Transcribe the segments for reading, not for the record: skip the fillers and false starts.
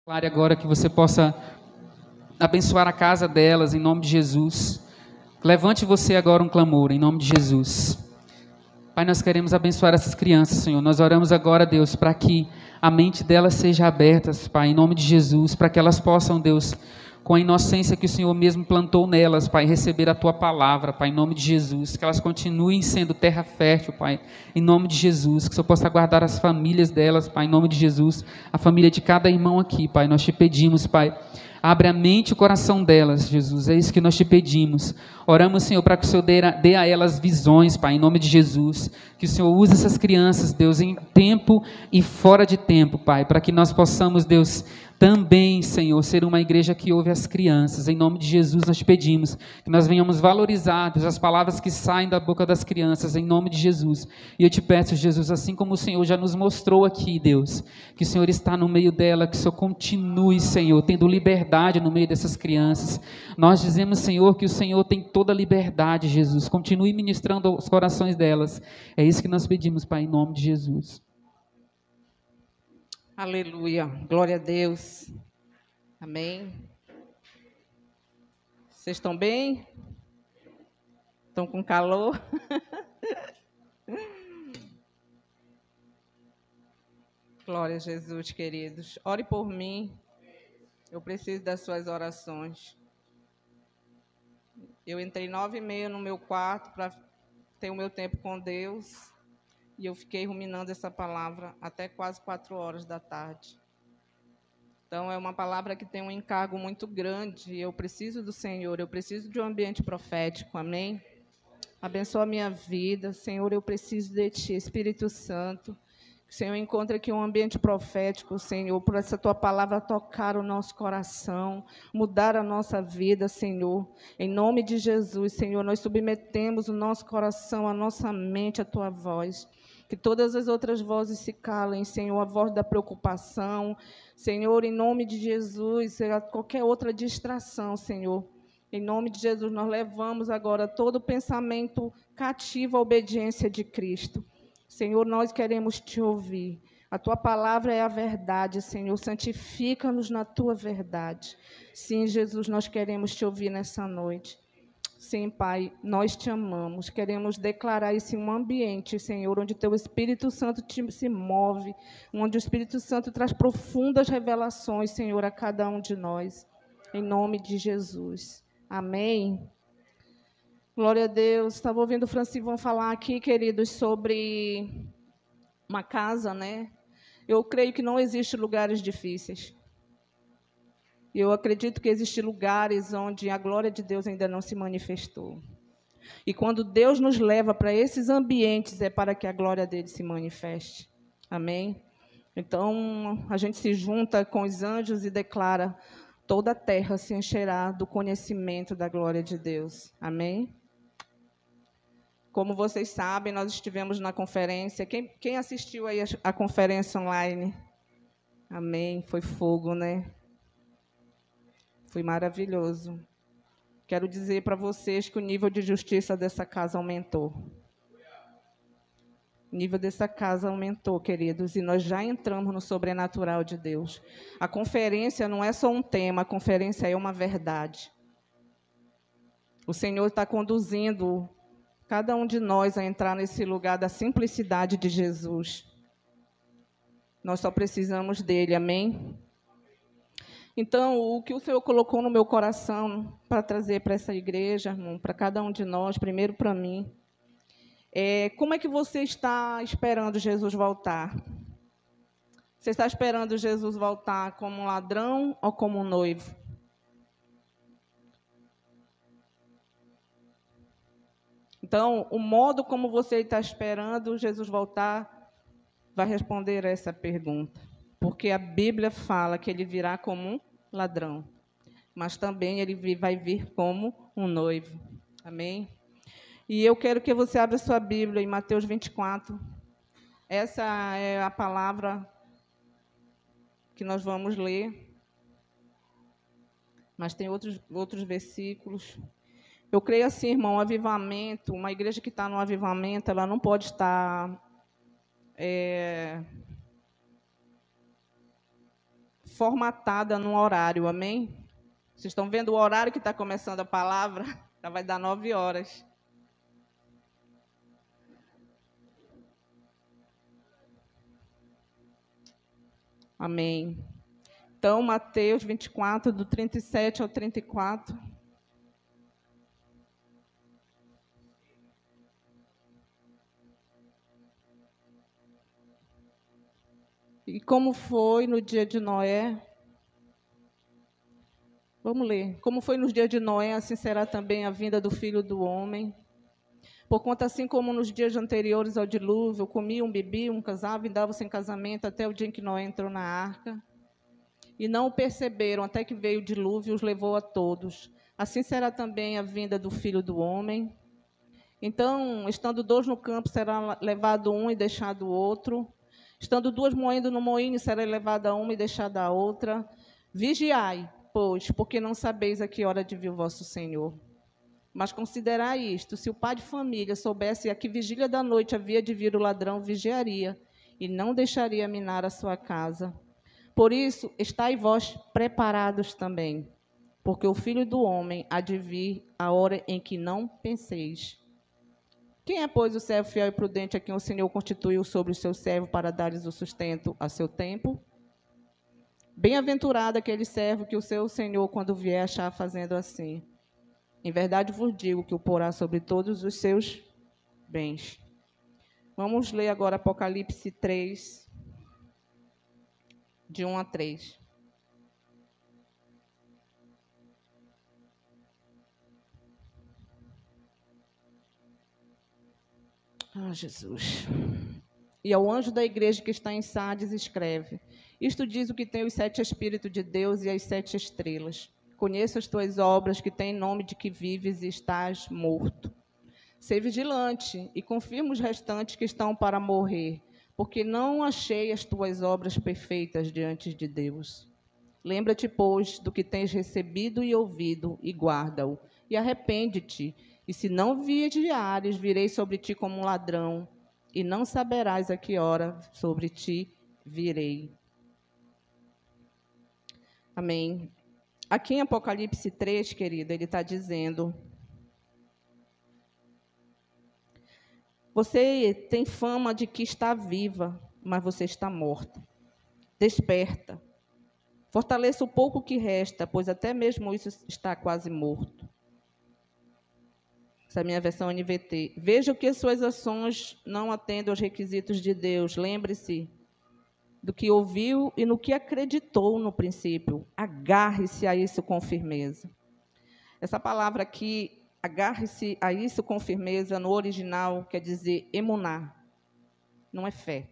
Declare agora que você possa abençoar a casa delas, em nome de Jesus. Levante você agora um clamor, em nome de Jesus. Pai, nós queremos abençoar essas crianças, Senhor. Nós oramos agora, Deus, para que a mente delas seja aberta, Pai, em nome de Jesus, para que elas possam, Deus, com a inocência que o Senhor mesmo plantou nelas, Pai, receber a Tua palavra, Pai, em nome de Jesus, que elas continuem sendo terra fértil, Pai, em nome de Jesus, que o Senhor possa guardar as famílias delas, Pai, em nome de Jesus, a família de cada irmão aqui, Pai, nós te pedimos, Pai, abre a mente e o coração delas, Jesus, é isso que nós te pedimos. Oramos, Senhor, para que o Senhor dê a elas visões, Pai, em nome de Jesus, que o Senhor use essas crianças, Deus, em tempo e fora de tempo, Pai, para que nós possamos, Deus, também, Senhor, ser uma igreja que ouve as crianças. Em nome de Jesus nós te pedimos que nós venhamos valorizar, Deus, as palavras que saem da boca das crianças, em nome de Jesus. E eu te peço, Jesus, assim como o Senhor já nos mostrou aqui, Deus, que o Senhor está no meio dela, que o Senhor continue, Senhor, tendo liberdade no meio dessas crianças. Nós dizemos, Senhor, que o Senhor tem toda a liberdade, Jesus. Continue ministrando os corações delas. É isso que nós pedimos, Pai, em nome de Jesus. Aleluia, glória a Deus, amém. Vocês estão bem? Estão com calor? Glória a Jesus, queridos. Ore por mim, eu preciso das suas orações. Eu entrei 9h30 no meu quarto para ter o meu tempo com Deus. E eu fiquei ruminando essa palavra até quase 4 horas da tarde. Então, é uma palavra que tem um encargo muito grande. Eu preciso do Senhor, eu preciso de um ambiente profético, amém? Abençoa a minha vida, Senhor, eu preciso de Ti, Espírito Santo. Que o Senhor encontre aqui um ambiente profético, Senhor, por essa Tua palavra tocar o nosso coração, mudar a nossa vida, Senhor. Em nome de Jesus, Senhor, nós submetemos o nosso coração, a nossa mente, a Tua voz. Que todas as outras vozes se calem, Senhor, a voz da preocupação, Senhor, em nome de Jesus, qualquer outra distração, Senhor. Em nome de Jesus, nós levamos agora todo pensamento cativo à obediência de Cristo. Senhor, nós queremos Te ouvir. A Tua palavra é a verdade, Senhor, santifica-nos na Tua verdade. Sim, Jesus, nós queremos Te ouvir nessa noite. Sim, Pai, nós Te amamos, queremos declarar isso em um ambiente, Senhor, onde Teu Espírito Santo se move, onde o Espírito Santo traz profundas revelações, Senhor, a cada um de nós, em nome de Jesus. Amém? Glória a Deus. Estava ouvindo o Francivão falar aqui, queridos, sobre uma casa, né? Eu creio que não existem lugares difíceis. Eu acredito que existem lugares onde a glória de Deus ainda não se manifestou. E quando Deus nos leva para esses ambientes, é para que a glória dele se manifeste. Amém? Então, a gente se junta com os anjos e declara: toda a terra se encherá do conhecimento da glória de Deus. Amém? Como vocês sabem, nós estivemos na conferência. Quem assistiu aí a conferência online? Amém? Foi fogo, né? Foi maravilhoso. Quero dizer para vocês que o nível de justiça dessa casa aumentou. O nível dessa casa aumentou, queridos, e nós já entramos no sobrenatural de Deus. A conferência não é só um tema, a conferência é uma verdade. O Senhor está conduzindo cada um de nós a entrar nesse lugar da simplicidade de Jesus. Nós só precisamos dele, amém? Então, o que o Senhor colocou no meu coração para trazer para essa igreja, para cada um de nós, primeiro para mim, como é que você está esperando Jesus voltar? Você está esperando Jesus voltar como um ladrão ou como um noivo? Então, o modo como você está esperando Jesus voltar vai responder a essa pergunta. Porque a Bíblia fala que ele virá como um ladrão, mas também ele vai vir como um noivo. Amém? E eu quero que você abra sua Bíblia em Mateus 24. Essa é a palavra que nós vamos ler. Mas tem outros versículos. Eu creio assim, irmão, um avivamento, uma igreja que está no avivamento, ela não pode estar formatada num horário, amém? Vocês estão vendo o horário que está começando a palavra? Já vai dar 9 horas. Amém. Então, Mateus 24, do 37 ao 34. E como foi no dia de Noé? Vamos ler. Como foi nos dias de Noé, assim será também a vinda do Filho do Homem. Porquanto, assim como nos dias anteriores ao dilúvio, comiam, bebiam, casavam e davam-se em casamento até o dia em que Noé entrou na arca. E não o perceberam, até que veio o dilúvio e os levou a todos. Assim será também a vinda do Filho do Homem. Então, estando 2 no campo, será levado um e deixado o outro. Estando 2 moendo no moinho, será levada uma e deixada a outra. Vigiai, pois, porque não sabeis a que hora de vir o vosso Senhor. Mas considerai isto, se o pai de família soubesse a que vigília da noite havia de vir o ladrão, vigiaria, e não deixaria minar a sua casa. Por isso, estai vós preparados também, porque o Filho do Homem há de vir a hora em que não penseis. Quem é, pois, o servo fiel e prudente a quem o Senhor constituiu sobre o seu servo para dar-lhes o sustento a seu tempo? Bem-aventurado aquele servo que o seu Senhor, quando vier, achar fazendo assim. Em verdade vos digo que o porá sobre todos os seus bens. Vamos ler agora Apocalipse 3, de 1 a 3. Ah, Jesus. E ao anjo da igreja que está em Sardes escreve: Isto diz o que tem os 7 Espíritos de Deus e as 7 estrelas. Conheço as tuas obras, que têm nome de que vives e estás morto. Sê vigilante e confirma os restantes que estão para morrer, porque não achei as tuas obras perfeitas diante de Deus. Lembra-te, pois, do que tens recebido e ouvido, e guarda-o, e arrepende-te. E se não vigiares, virei sobre ti como um ladrão, e não saberás a que hora sobre ti virei. Amém. Aqui em Apocalipse 3, querida, ele está dizendo: você tem fama de que está viva, mas você está morta. Desperta. Fortaleça o pouco que resta, pois até mesmo isso está quase morto. Essa é a minha versão NVT. Veja que as suas ações não atendem aos requisitos de Deus. Lembre-se do que ouviu e no que acreditou no princípio. Agarre-se a isso com firmeza. Essa palavra aqui, agarre-se a isso com firmeza, no original quer dizer emuná. Não é fé.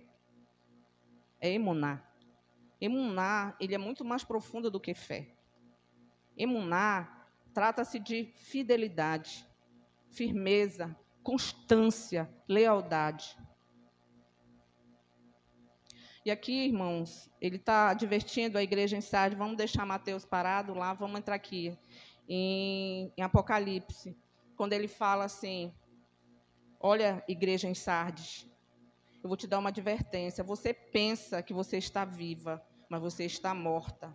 É emuná. Emuná, ele é muito mais profundo do que fé. Emuná trata-se de fidelidade, firmeza, constância, lealdade. E aqui, irmãos, ele está advertindo a igreja em Sardes. Vamos deixar Mateus parado lá, vamos entrar aqui em Apocalipse, quando ele fala assim: olha, igreja em Sardes, eu vou te dar uma advertência. Você pensa que você está viva, mas você está morta.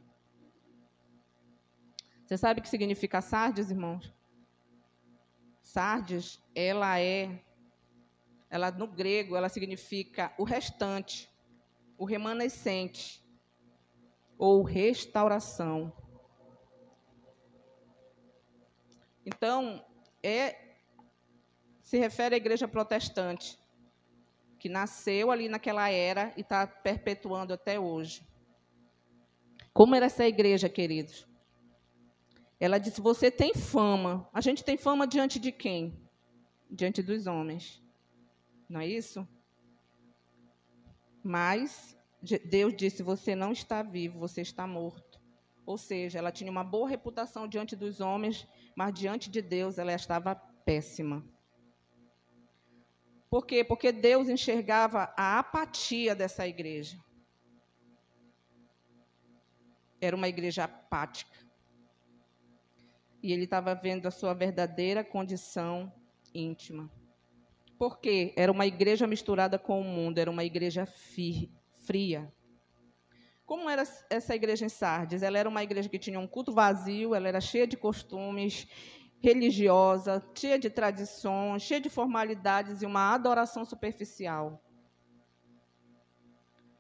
Você sabe o que significa Sardes, irmãos? Sardes, ela no grego, ela significa o restante, o remanescente, ou restauração. Então, se refere à igreja protestante, que nasceu ali naquela era e está perpetuando até hoje. Como era essa igreja, queridos? Ela disse: você tem fama. A gente tem fama diante de quem? Diante dos homens. Não é isso? Mas Deus disse: você não está vivo, você está morto. Ou seja, ela tinha uma boa reputação diante dos homens, mas diante de Deus ela estava péssima. Por quê? Porque Deus enxergava a apatia dessa igreja. Era uma igreja apática. E ele estava vendo a sua verdadeira condição íntima. Por quê? Era uma igreja misturada com o mundo, era uma igreja fria. Como era essa igreja em Sardes? Ela era uma igreja que tinha um culto vazio, ela era cheia de costumes, religiosa, cheia de tradições, cheia de formalidades e uma adoração superficial.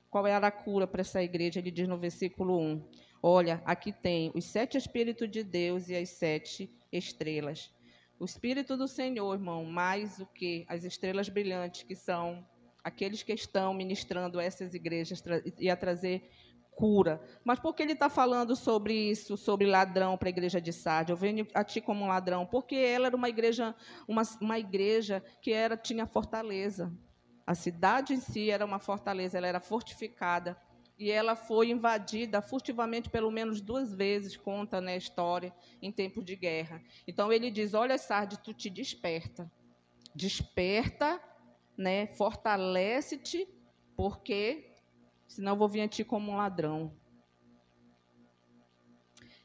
Qual era a cura para essa igreja? Ele diz no versículo 1. Olha, aqui tem os 7 Espíritos de Deus e as 7 estrelas. O Espírito do Senhor, irmão, mais do que as estrelas brilhantes, que são aqueles que estão ministrando essas igrejas e a trazer cura. Mas por que ele está falando sobre isso, sobre ladrão para a igreja de Sardes? Eu venho a ti como um ladrão, porque ela era uma igreja que tinha fortaleza. A cidade em si era uma fortaleza, ela era fortificada. E ela foi invadida furtivamente pelo menos 2 vezes, conta na história, em tempo de guerra. Então ele diz, olha, Sardes, tu te desperta. Desperta, né? Fortalece-te, porque senão eu vou vir a ti como um ladrão.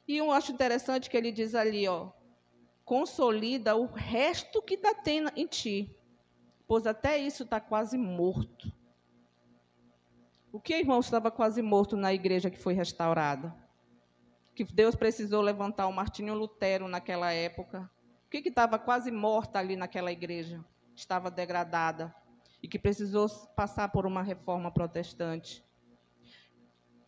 E eu acho interessante que ele diz ali, ó, consolida o resto que ainda tem em ti, pois até isso está quase morto. O que, irmão, estava quase morto na igreja que foi restaurada? Que Deus precisou levantar o Martinho Lutero naquela época. O que estava quase morta ali naquela igreja? Estava degradada e que precisou passar por uma reforma protestante.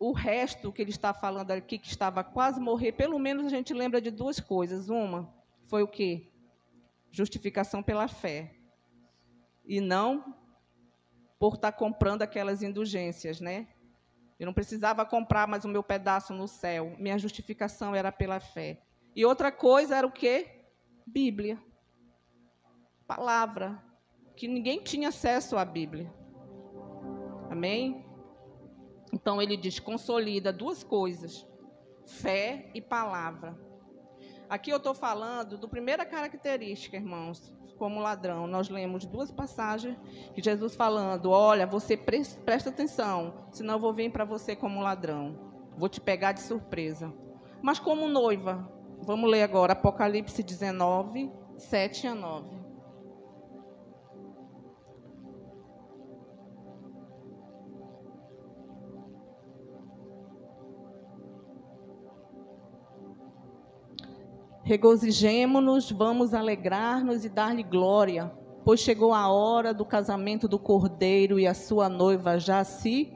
O resto que ele está falando aqui, que estava quase morrer, pelo menos a gente lembra de 2 coisas. Uma foi o quê? Justificação pela fé. E não por estar comprando aquelas indulgências, né? Eu não precisava comprar mais o meu pedaço no céu. Minha justificação era pela fé. E outra coisa era o quê? Bíblia. Palavra. Que ninguém tinha acesso à Bíblia. Amém? Então, ele diz, consolida 2 coisas. Fé e palavra. Aqui eu estou falando da primeira característica, irmãos, como ladrão. Nós lemos 2 passagens de Jesus falando, olha, você presta atenção, senão eu vou vir para você como ladrão. Vou te pegar de surpresa. Mas como noiva, vamos ler agora Apocalipse 19, 7 a 9. Regozijemo-nos, vamos alegrar-nos e dar-lhe glória, pois chegou a hora do casamento do Cordeiro e a sua noiva já se...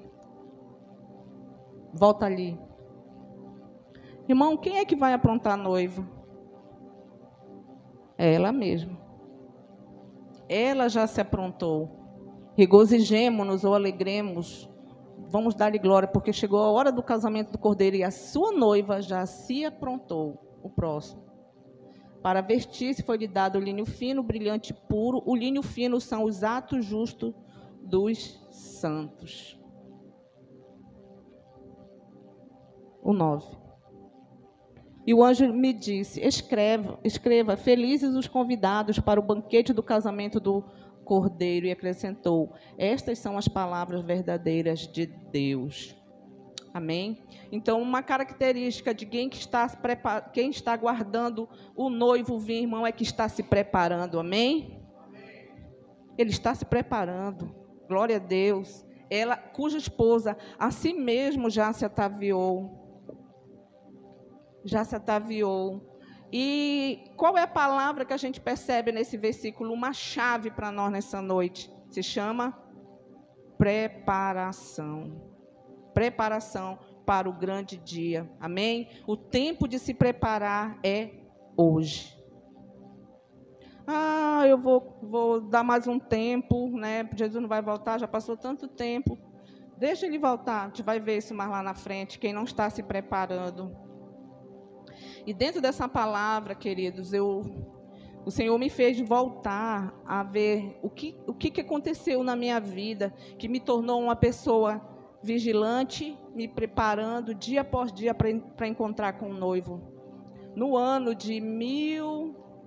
Volta ali. Irmão, quem é que vai aprontar a noiva? É ela mesma. Ela já se aprontou. Regozijemo-nos ou alegremos, vamos dar-lhe glória, porque chegou a hora do casamento do Cordeiro e a sua noiva já se aprontou. O próximo. Para vestir-se foi-lhe dado o linho fino, brilhante e puro. O linho fino são os atos justos dos santos. O 9. E o anjo me disse, escreva, felizes os convidados para o banquete do casamento do Cordeiro. E acrescentou, estas são as palavras verdadeiras de Deus. Amém? Então, uma característica de quem está aguardando o noivo vir, irmão, é que está se preparando. Amém? Ele está se preparando. Glória a Deus. Ela, cuja esposa a si mesmo já se ataviou. Já se ataviou. E qual é a palavra que a gente percebe nesse versículo? Uma chave para nós nessa noite. Se chama preparação. Preparação para o grande dia. Amém? O tempo de se preparar é hoje. Eu vou dar mais um tempo, né? Jesus não vai voltar, já passou tanto tempo. Deixa ele voltar, a gente vai ver isso mais lá na frente, quem não está se preparando. E dentro dessa palavra, queridos, o Senhor me fez voltar a ver o que aconteceu na minha vida, que me tornou uma pessoa vigilante, me preparando dia após dia para encontrar com o noivo. No ano de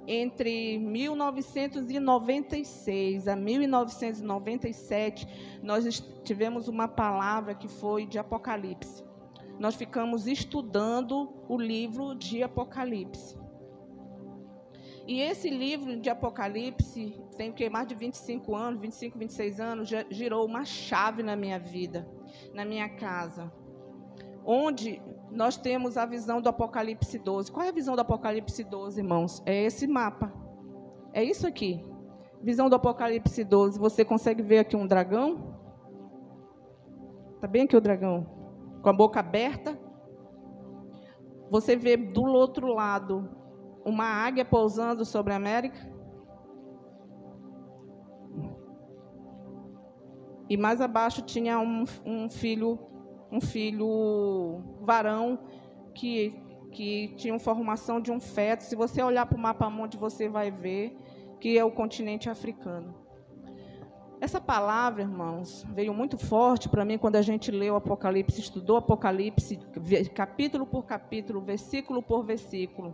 entre 1996 a 1997, nós tivemos uma palavra que foi de Apocalipse. Nós ficamos estudando o livro de Apocalipse. E esse livro de Apocalipse, tem mais de 25 anos, 25, 26 anos, já girou uma chave na minha vida, na minha casa. onde nós temos a visão do Apocalipse 12. Qual é a visão do Apocalipse 12, irmãos? É esse mapa. É isso aqui. Visão do Apocalipse 12. Você consegue ver aqui um dragão? Está bem aqui o dragão? Com a boca aberta. Você vê do outro lado uma águia pousando sobre a América. E mais abaixo tinha um filho varão que tinha formação de um feto. Se você olhar para o mapa mundi, você vai ver que é o continente africano. Essa palavra, irmãos, veio muito forte para mim quando a gente leu o Apocalipse, estudou o Apocalipse, capítulo por capítulo, versículo por versículo.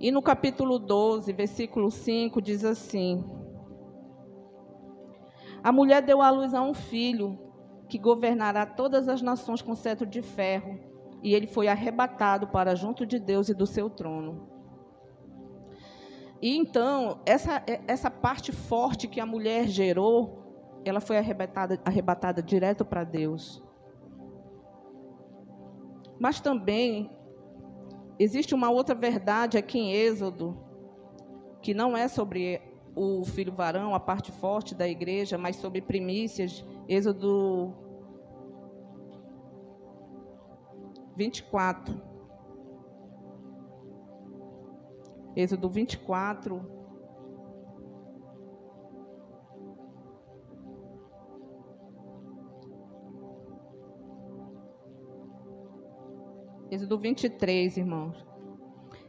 E no capítulo 12, versículo 5, diz assim: a mulher deu à luz a um filho, que governará todas as nações com cetro de ferro, e ele foi arrebatado para junto de Deus e do seu trono. E então, essa parte forte que a mulher gerou, ela foi arrebatada direto para Deus. Mas também existe uma outra verdade aqui em Êxodo, que não é sobre o filho varão, a parte forte da igreja, mas sobre primícias. Êxodo 24. Êxodo 24. Êxodo 23, irmãos.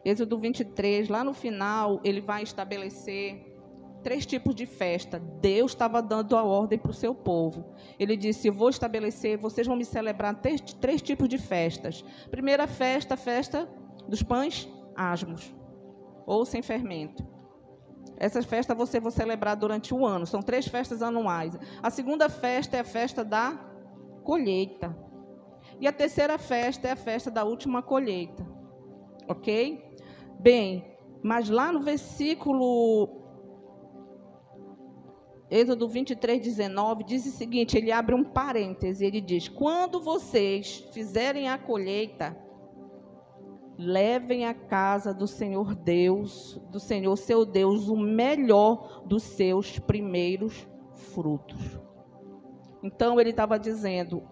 Êxodo 23, lá no final, ele vai estabelecer 3 tipos de festa. Deus estava dando a ordem para o seu povo. Ele disse: eu vou estabelecer, vocês vão me celebrar 3 tipos de festas. Primeira festa, a festa dos pães asmos, ou sem fermento. Essa festa você vai celebrar durante o ano. São 3 festas anuais. A segunda festa é a festa da colheita. E a terceira festa é a festa da última colheita. Ok? Bem, mas lá no versículo Êxodo 23, 19, diz o seguinte, ele abre um parêntese, ele diz: quando vocês fizerem a colheita, levem à casa do Senhor Deus, do Senhor seu Deus, o melhor dos seus primeiros frutos. Então, ele estava dizendo,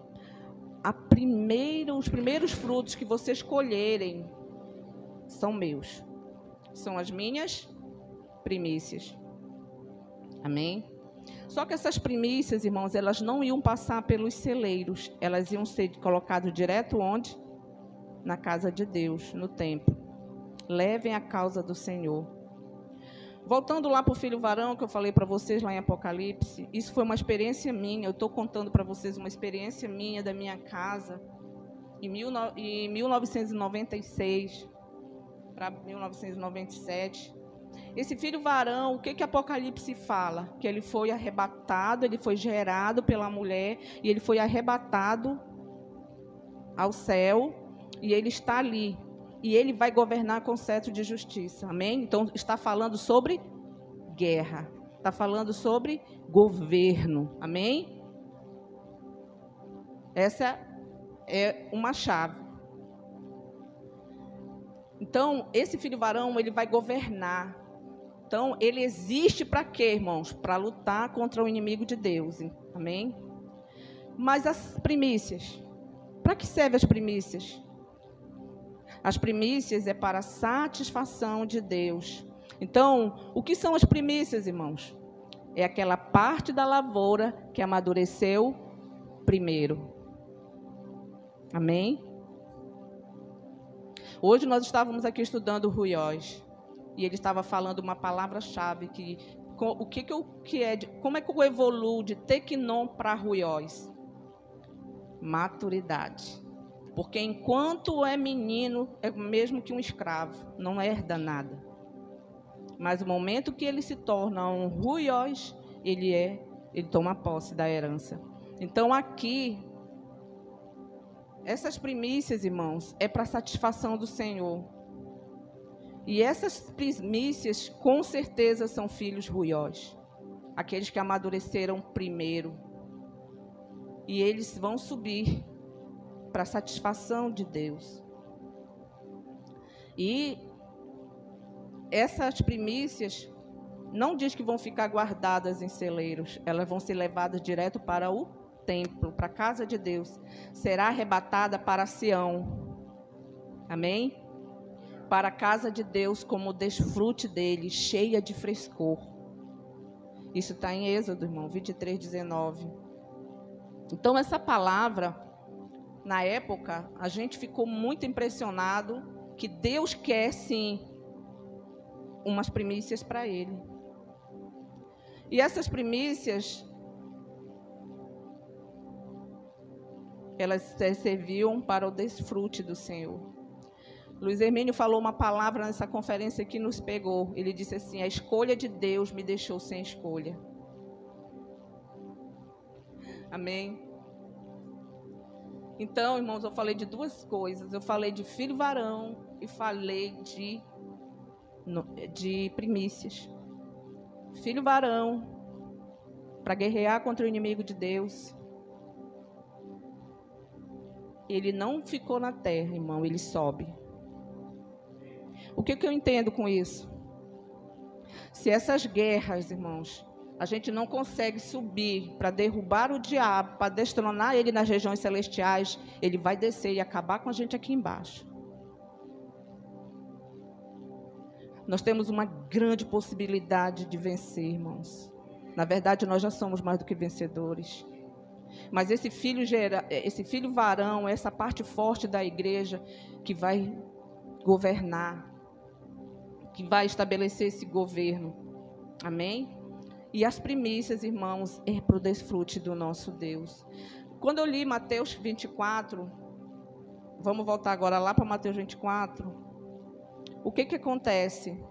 os primeiros frutos que vocês colherem são meus. São as minhas primícias. Amém? Só que essas primícias, irmãos, elas não iam passar pelos celeiros. Elas iam ser colocadas direto onde? Na casa de Deus, no templo. Levem a causa do Senhor. Voltando lá para o filho varão, que eu falei para vocês lá em Apocalipse, isso foi uma experiência minha. Eu estou contando para vocês uma experiência minha da minha casa, em 1996 para 1997. Esse filho varão, o que Apocalipse fala? Que ele foi arrebatado, ele foi gerado pela mulher, e ele foi arrebatado ao céu, e ele está ali. E ele vai governar com cetro de justiça. Amém? Então, está falando sobre guerra. Está falando sobre governo. Amém? Essa é uma chave. Então, esse filho varão, ele vai governar. Então, ele existe para quê, irmãos? Para lutar contra o inimigo de Deus. Amém? Mas as primícias. Para que servem as primícias? As primícias é para a satisfação de Deus. Então, o que são as primícias, irmãos? É aquela parte da lavoura que amadureceu primeiro. Amém? Hoje nós estávamos aqui estudando o Ruiós. E ele estava falando uma palavra-chave que como é que eu evoluo de Tequinon para Ruiós? Maturidade. Porque enquanto é menino, é mesmo que um escravo, não herda nada. Mas o momento que ele se torna um Ruiós, ele toma posse da herança. Então aqui, essas primícias, irmãos, é para satisfação do Senhor. E essas primícias, com certeza, são filhos Ruiós. Aqueles que amadureceram primeiro. E eles vão subir para a satisfação de Deus. E essas primícias não diz que vão ficar guardadas em celeiros, elas vão ser levadas direto para o templo, para a casa de Deus. Será arrebatada para Sião. Amém? Para a casa de Deus como desfrute dele, cheia de frescor. Isso está em Êxodo, irmão, 23, 19. Então, essa palavra, na época, a gente ficou muito impressionado que Deus quer, sim, umas primícias para ele. E essas primícias, elas serviam para o desfrute do Senhor. Luiz Hermínio falou uma palavra nessa conferência que nos pegou. Ele disse assim: a escolha de Deus me deixou sem escolha. Amém? Então, irmãos, eu falei de duas coisas. Eu falei de filho varão e falei de primícias. Filho varão, para guerrear contra o inimigo de Deus. Ele não ficou na terra, irmão, ele sobe. O que eu entendo com isso? Se essas guerras, irmãos, a gente não consegue subir para derrubar o diabo, para destronar ele nas regiões celestiais, ele vai descer e acabar com a gente aqui embaixo. Nós temos uma grande possibilidade de vencer, irmãos. Na verdade, nós já somos mais do que vencedores. Mas esse filho varão, essa parte forte da igreja que vai governar, que vai estabelecer esse governo. Amém? E as primícias, irmãos, é para o desfrute do nosso Deus. Quando eu li Mateus 24, vamos voltar agora lá para Mateus 24. O que acontece?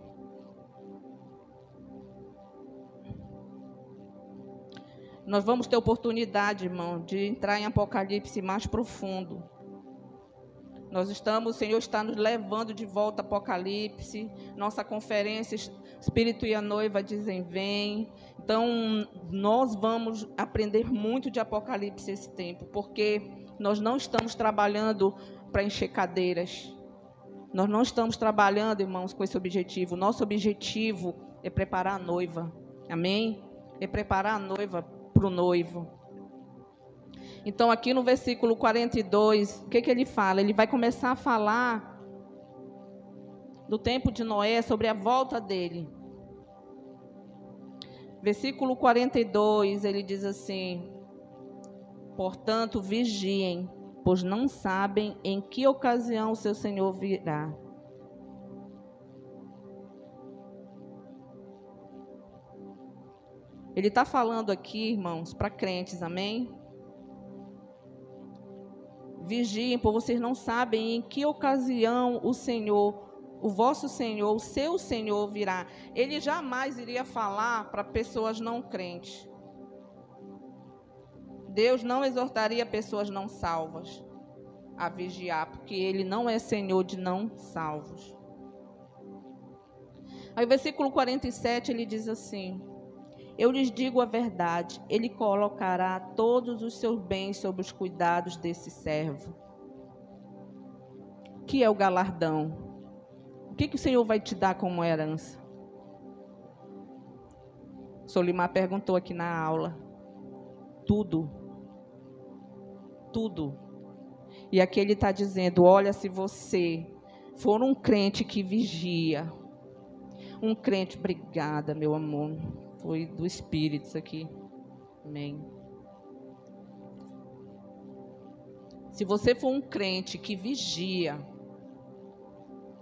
Nós vamos ter oportunidade, irmão, de entrar em Apocalipse mais profundo. O Senhor está nos levando de volta a Apocalipse. Nossa conferência, Espírito e a Noiva dizem vem. Então, nós vamos aprender muito de Apocalipse esse tempo, porque nós não estamos trabalhando para encher cadeiras. Nós não estamos trabalhando, irmãos, com esse objetivo. Nosso objetivo é preparar a noiva. Amém? É preparar a noiva para o noivo. Então, aqui no versículo 42, o que ele fala? Ele vai começar a falar do tempo de Noé, sobre a volta dele. Versículo 42, ele diz assim: portanto, vigiem, pois não sabem em que ocasião o seu Senhor virá. Ele está falando aqui, irmãos, para crentes, amém? Vigiem, pois vocês não sabem em que ocasião o Senhor, o vosso Senhor, o seu Senhor virá. Ele jamais iria falar para pessoas não crentes. Deus não exortaria pessoas não salvas a vigiar, porque Ele não é Senhor de não salvos. Aí o versículo 47, ele diz assim: eu lhes digo a verdade, Ele colocará todos os seus bens sob os cuidados desse servo. O que é o galardão? O que o Senhor vai te dar como herança? Solimar perguntou aqui na aula. Tudo. Tudo. E aqui ele está dizendo: olha, se você for um crente que vigia, um crente, obrigada, meu amor, foi do Espírito isso aqui, amém. Se você for um crente que vigia,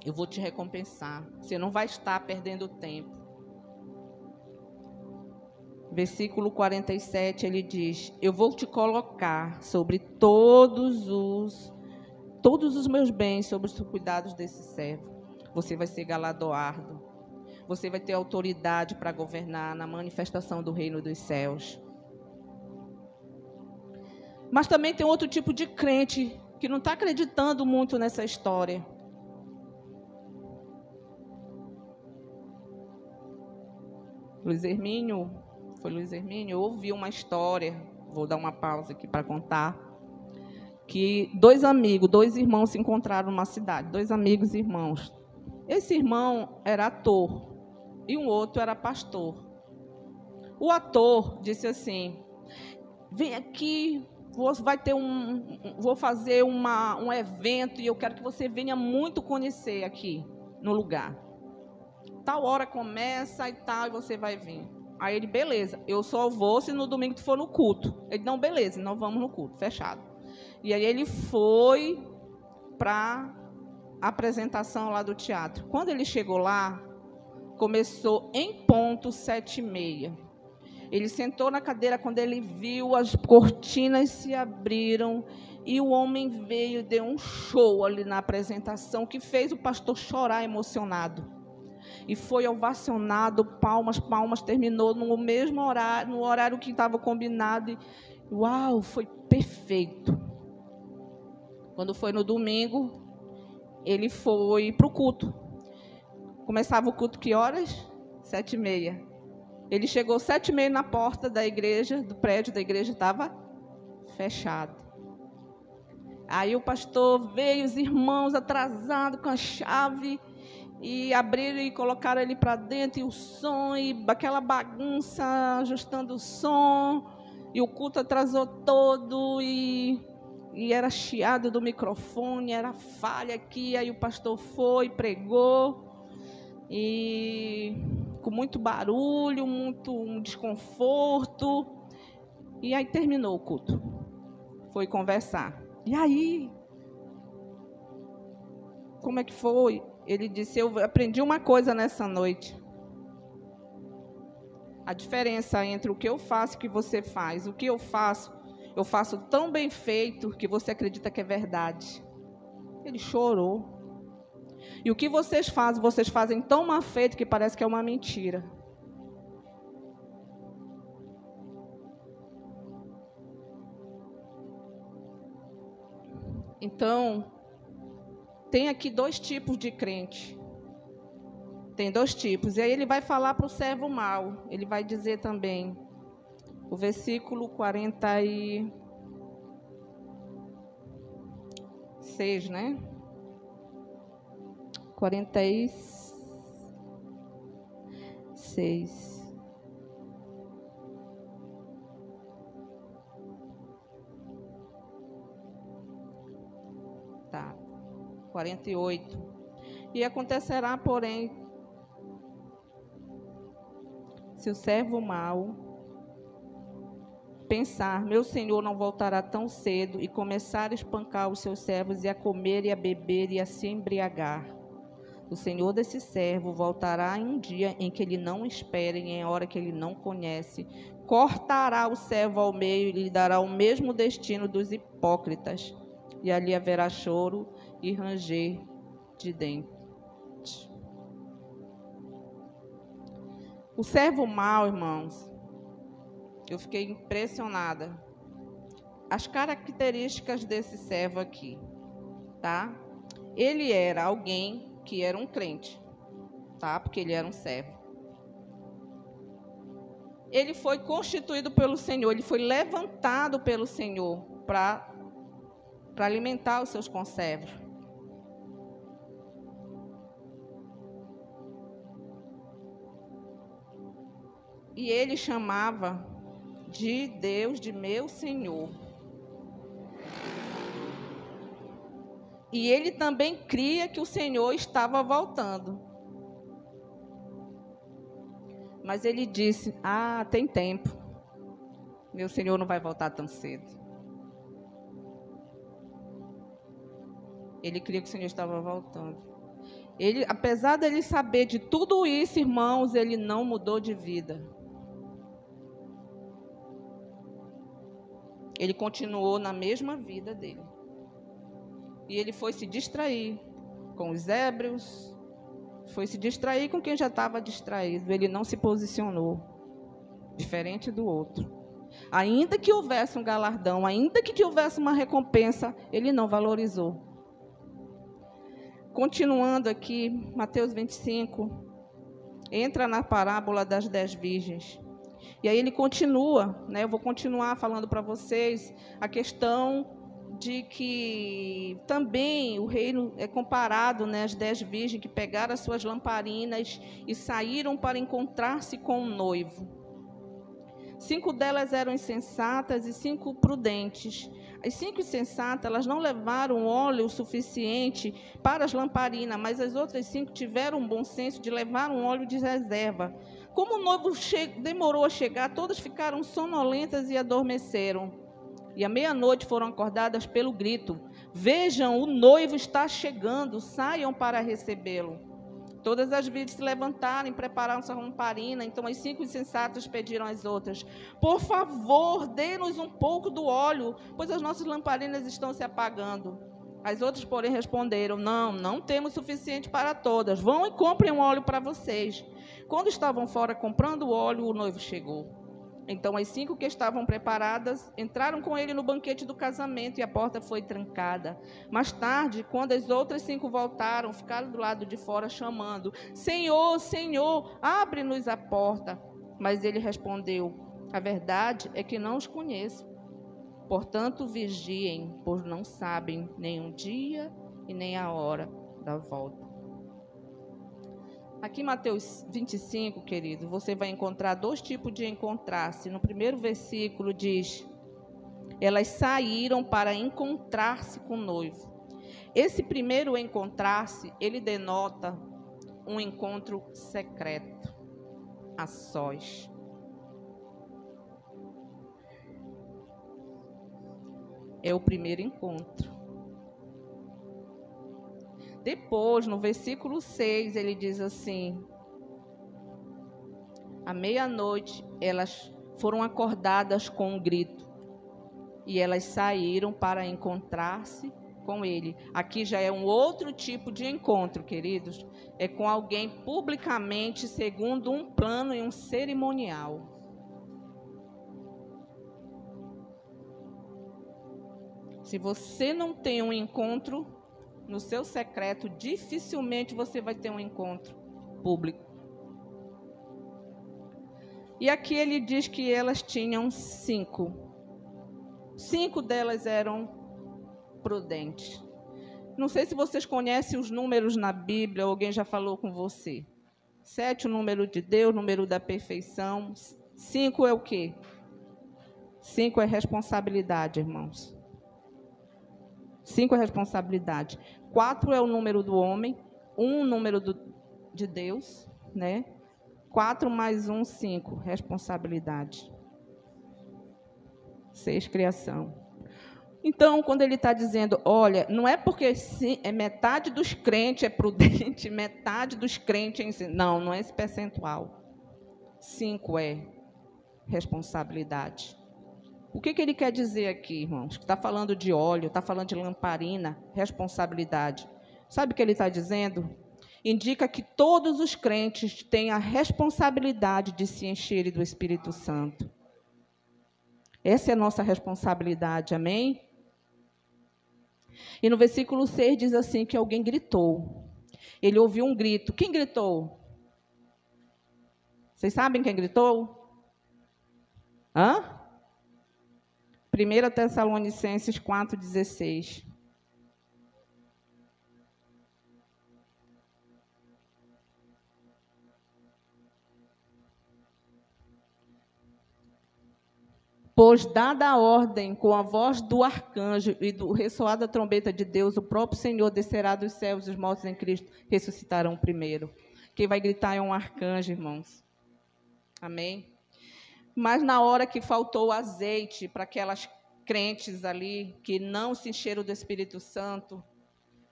eu vou te recompensar, você não vai estar perdendo tempo. Versículo 47, ele diz: eu vou te colocar sobre todos os meus bens, sobre os cuidados desse servo. Você vai ser galardoado. Você vai ter autoridade para governar na manifestação do reino dos céus. Mas também tem outro tipo de crente que não está acreditando muito nessa história. Luiz Hermínio, ouvi uma história, vou dar uma pausa aqui para contar. que dois irmãos se encontraram numa cidade, 2 amigos e irmãos. Esse irmão era ator e um outro era pastor. O ator disse assim: vem aqui, vou fazer um evento e eu quero que você venha muito conhecer aqui no lugar. Tal hora começa e tal, e você vai vir. Aí ele, beleza, eu só vou se no domingo tu for no culto. Ele, não, beleza, nós vamos no culto, fechado. E aí ele foi para a apresentação lá do teatro. Quando ele chegou lá, começou em ponto 7h30. Ele sentou na cadeira, quando ele viu, as cortinas se abriram e o homem veio, deu um show ali na apresentação que fez o pastor chorar emocionado. E foi ovacionado, palmas, terminou no mesmo horário, no horário que estava combinado. E, uau, foi perfeito. Quando foi no domingo, ele foi para o culto. Começava o culto que horas? 7h30. Ele chegou 7h30 na porta da igreja, do prédio da igreja, estava fechado. Aí o pastor veio, os irmãos atrasados com a chave, e abriram e colocaram ele para dentro, e o som, e aquela bagunça, ajustando o som, e o culto atrasou todo, e era chiado do microfone, era falha aqui. Aí o pastor foi, pregou, e com muito barulho, um desconforto, e aí terminou o culto. Foi conversar. E aí? Como é que foi? Ele disse: eu aprendi uma coisa nessa noite. A diferença entre o que eu faço e o que você faz. O que eu faço tão bem feito que você acredita que é verdade. Ele chorou. E o que vocês fazem tão mal feito que parece que é uma mentira. Então, tem aqui 2 tipos de crente. Tem 2 tipos. E aí ele vai falar para o servo mau. Ele vai dizer também, o versículo 46, né? 46. Tá. 48. E acontecerá, porém, se o servo mau pensar: meu senhor não voltará tão cedo, e começar a espancar os seus servos, e a comer e a beber e a se embriagar, o senhor desse servo voltará em um dia em que ele não espera, e em hora que ele não conhece, cortará o servo ao meio e lhe dará o mesmo destino dos hipócritas, e ali haverá choro e ranger de dentes. O servo mau, irmãos, eu fiquei impressionada. As características desse servo aqui, tá? Ele era alguém que era um crente, tá? Porque ele era um servo. Ele foi constituído pelo Senhor, ele foi levantado pelo Senhor para alimentar os seus conservos. E ele chamava de Deus de meu Senhor. E ele também cria que o Senhor estava voltando. Mas ele disse: tem tempo. Meu Senhor não vai voltar tão cedo. Ele cria que o Senhor estava voltando. Ele, apesar dele saber de tudo isso, irmãos, ele não mudou de vida. Ele continuou na mesma vida dele. E ele foi se distrair com os ébrios, foi se distrair com quem já estava distraído. Ele não se posicionou, diferente do outro. Ainda que houvesse um galardão, ainda que tivesse uma recompensa, ele não valorizou. Continuando aqui, Mateus 25, entra na parábola das 10 virgens. E aí ele continua, né? Eu vou continuar falando para vocês a questão de que também o reino é comparado, né, às 10 virgens que pegaram as suas lamparinas e saíram para encontrar-se com o noivo. 5 delas eram insensatas e 5 prudentes. As 5 insensatas, elas não levaram óleo suficiente para as lamparinas, mas as outras 5 tiveram um bom senso de levar um óleo de reserva. Como o noivo demorou a chegar, todas ficaram sonolentas e adormeceram. E à meia-noite foram acordadas pelo grito: vejam, o noivo está chegando, saiam para recebê-lo. Todas as virgens se levantaram e prepararam sua lamparina. Então as 5 insensatas pediram às outras: por favor, dê-nos um pouco do óleo, pois as nossas lamparinas estão se apagando. As outras, porém, responderam: não temos suficiente para todas. Vão e comprem um óleo para vocês. Quando estavam fora comprando o óleo, o noivo chegou. Então as 5 que estavam preparadas entraram com ele no banquete do casamento e a porta foi trancada. Mais tarde, quando as outras 5 voltaram, ficaram do lado de fora chamando: Senhor, Senhor, abre-nos a porta. Mas ele respondeu: a verdade é que não os conheço. Portanto, vigiem, pois não sabem nem o dia e nem a hora da volta. Aqui em Mateus 25, querido, você vai encontrar 2 tipos de encontrar-se. No primeiro versículo diz: elas saíram para encontrar-se com o noivo. Esse primeiro encontrar-se, ele denota um encontro secreto, a sós. É o primeiro encontro. Depois, no versículo 6, ele diz assim: à meia-noite, elas foram acordadas com um grito, e elas saíram para encontrar-se com ele. Aqui já é um outro tipo de encontro, queridos. É com alguém publicamente, segundo um plano e um cerimonial. Se você não tem um encontro no seu secreto, dificilmente você vai ter um encontro público. E aqui ele diz que elas tinham 5. 5 delas eram prudentes. Não sei se vocês conhecem os números na Bíblia, alguém já falou com você. 7 o número de Deus, número da perfeição. 5 é o quê? 5 é responsabilidade, irmãos. 5 é responsabilidade. 4 é o número do homem. 1 o número de Deus, né? 4 mais 1, 5. Responsabilidade. 6, criação. Então, quando ele está dizendo, olha, não é porque metade dos crentes é prudente, metade dos crentes é... Não é esse percentual. 5 é responsabilidade. O que ele quer dizer aqui, irmãos? Está falando de óleo, está falando de lamparina, responsabilidade. Sabe o que ele está dizendo? Indica que todos os crentes têm a responsabilidade de se encherem do Espírito Santo. Essa é a nossa responsabilidade, amém? E no versículo 6 diz assim, que alguém gritou. Ele ouviu um grito. Quem gritou? Vocês sabem quem gritou? 1 Tessalonicenses 4,16. Pois, dada a ordem, com a voz do arcanjo e do ressoar da trombeta de Deus, o próprio Senhor descerá dos céus e os mortos em Cristo ressuscitarão primeiro. Quem vai gritar é um arcanjo, irmãos. Amém? Mas na hora que faltou azeite para aquelas crentes ali, que não se encheram do Espírito Santo,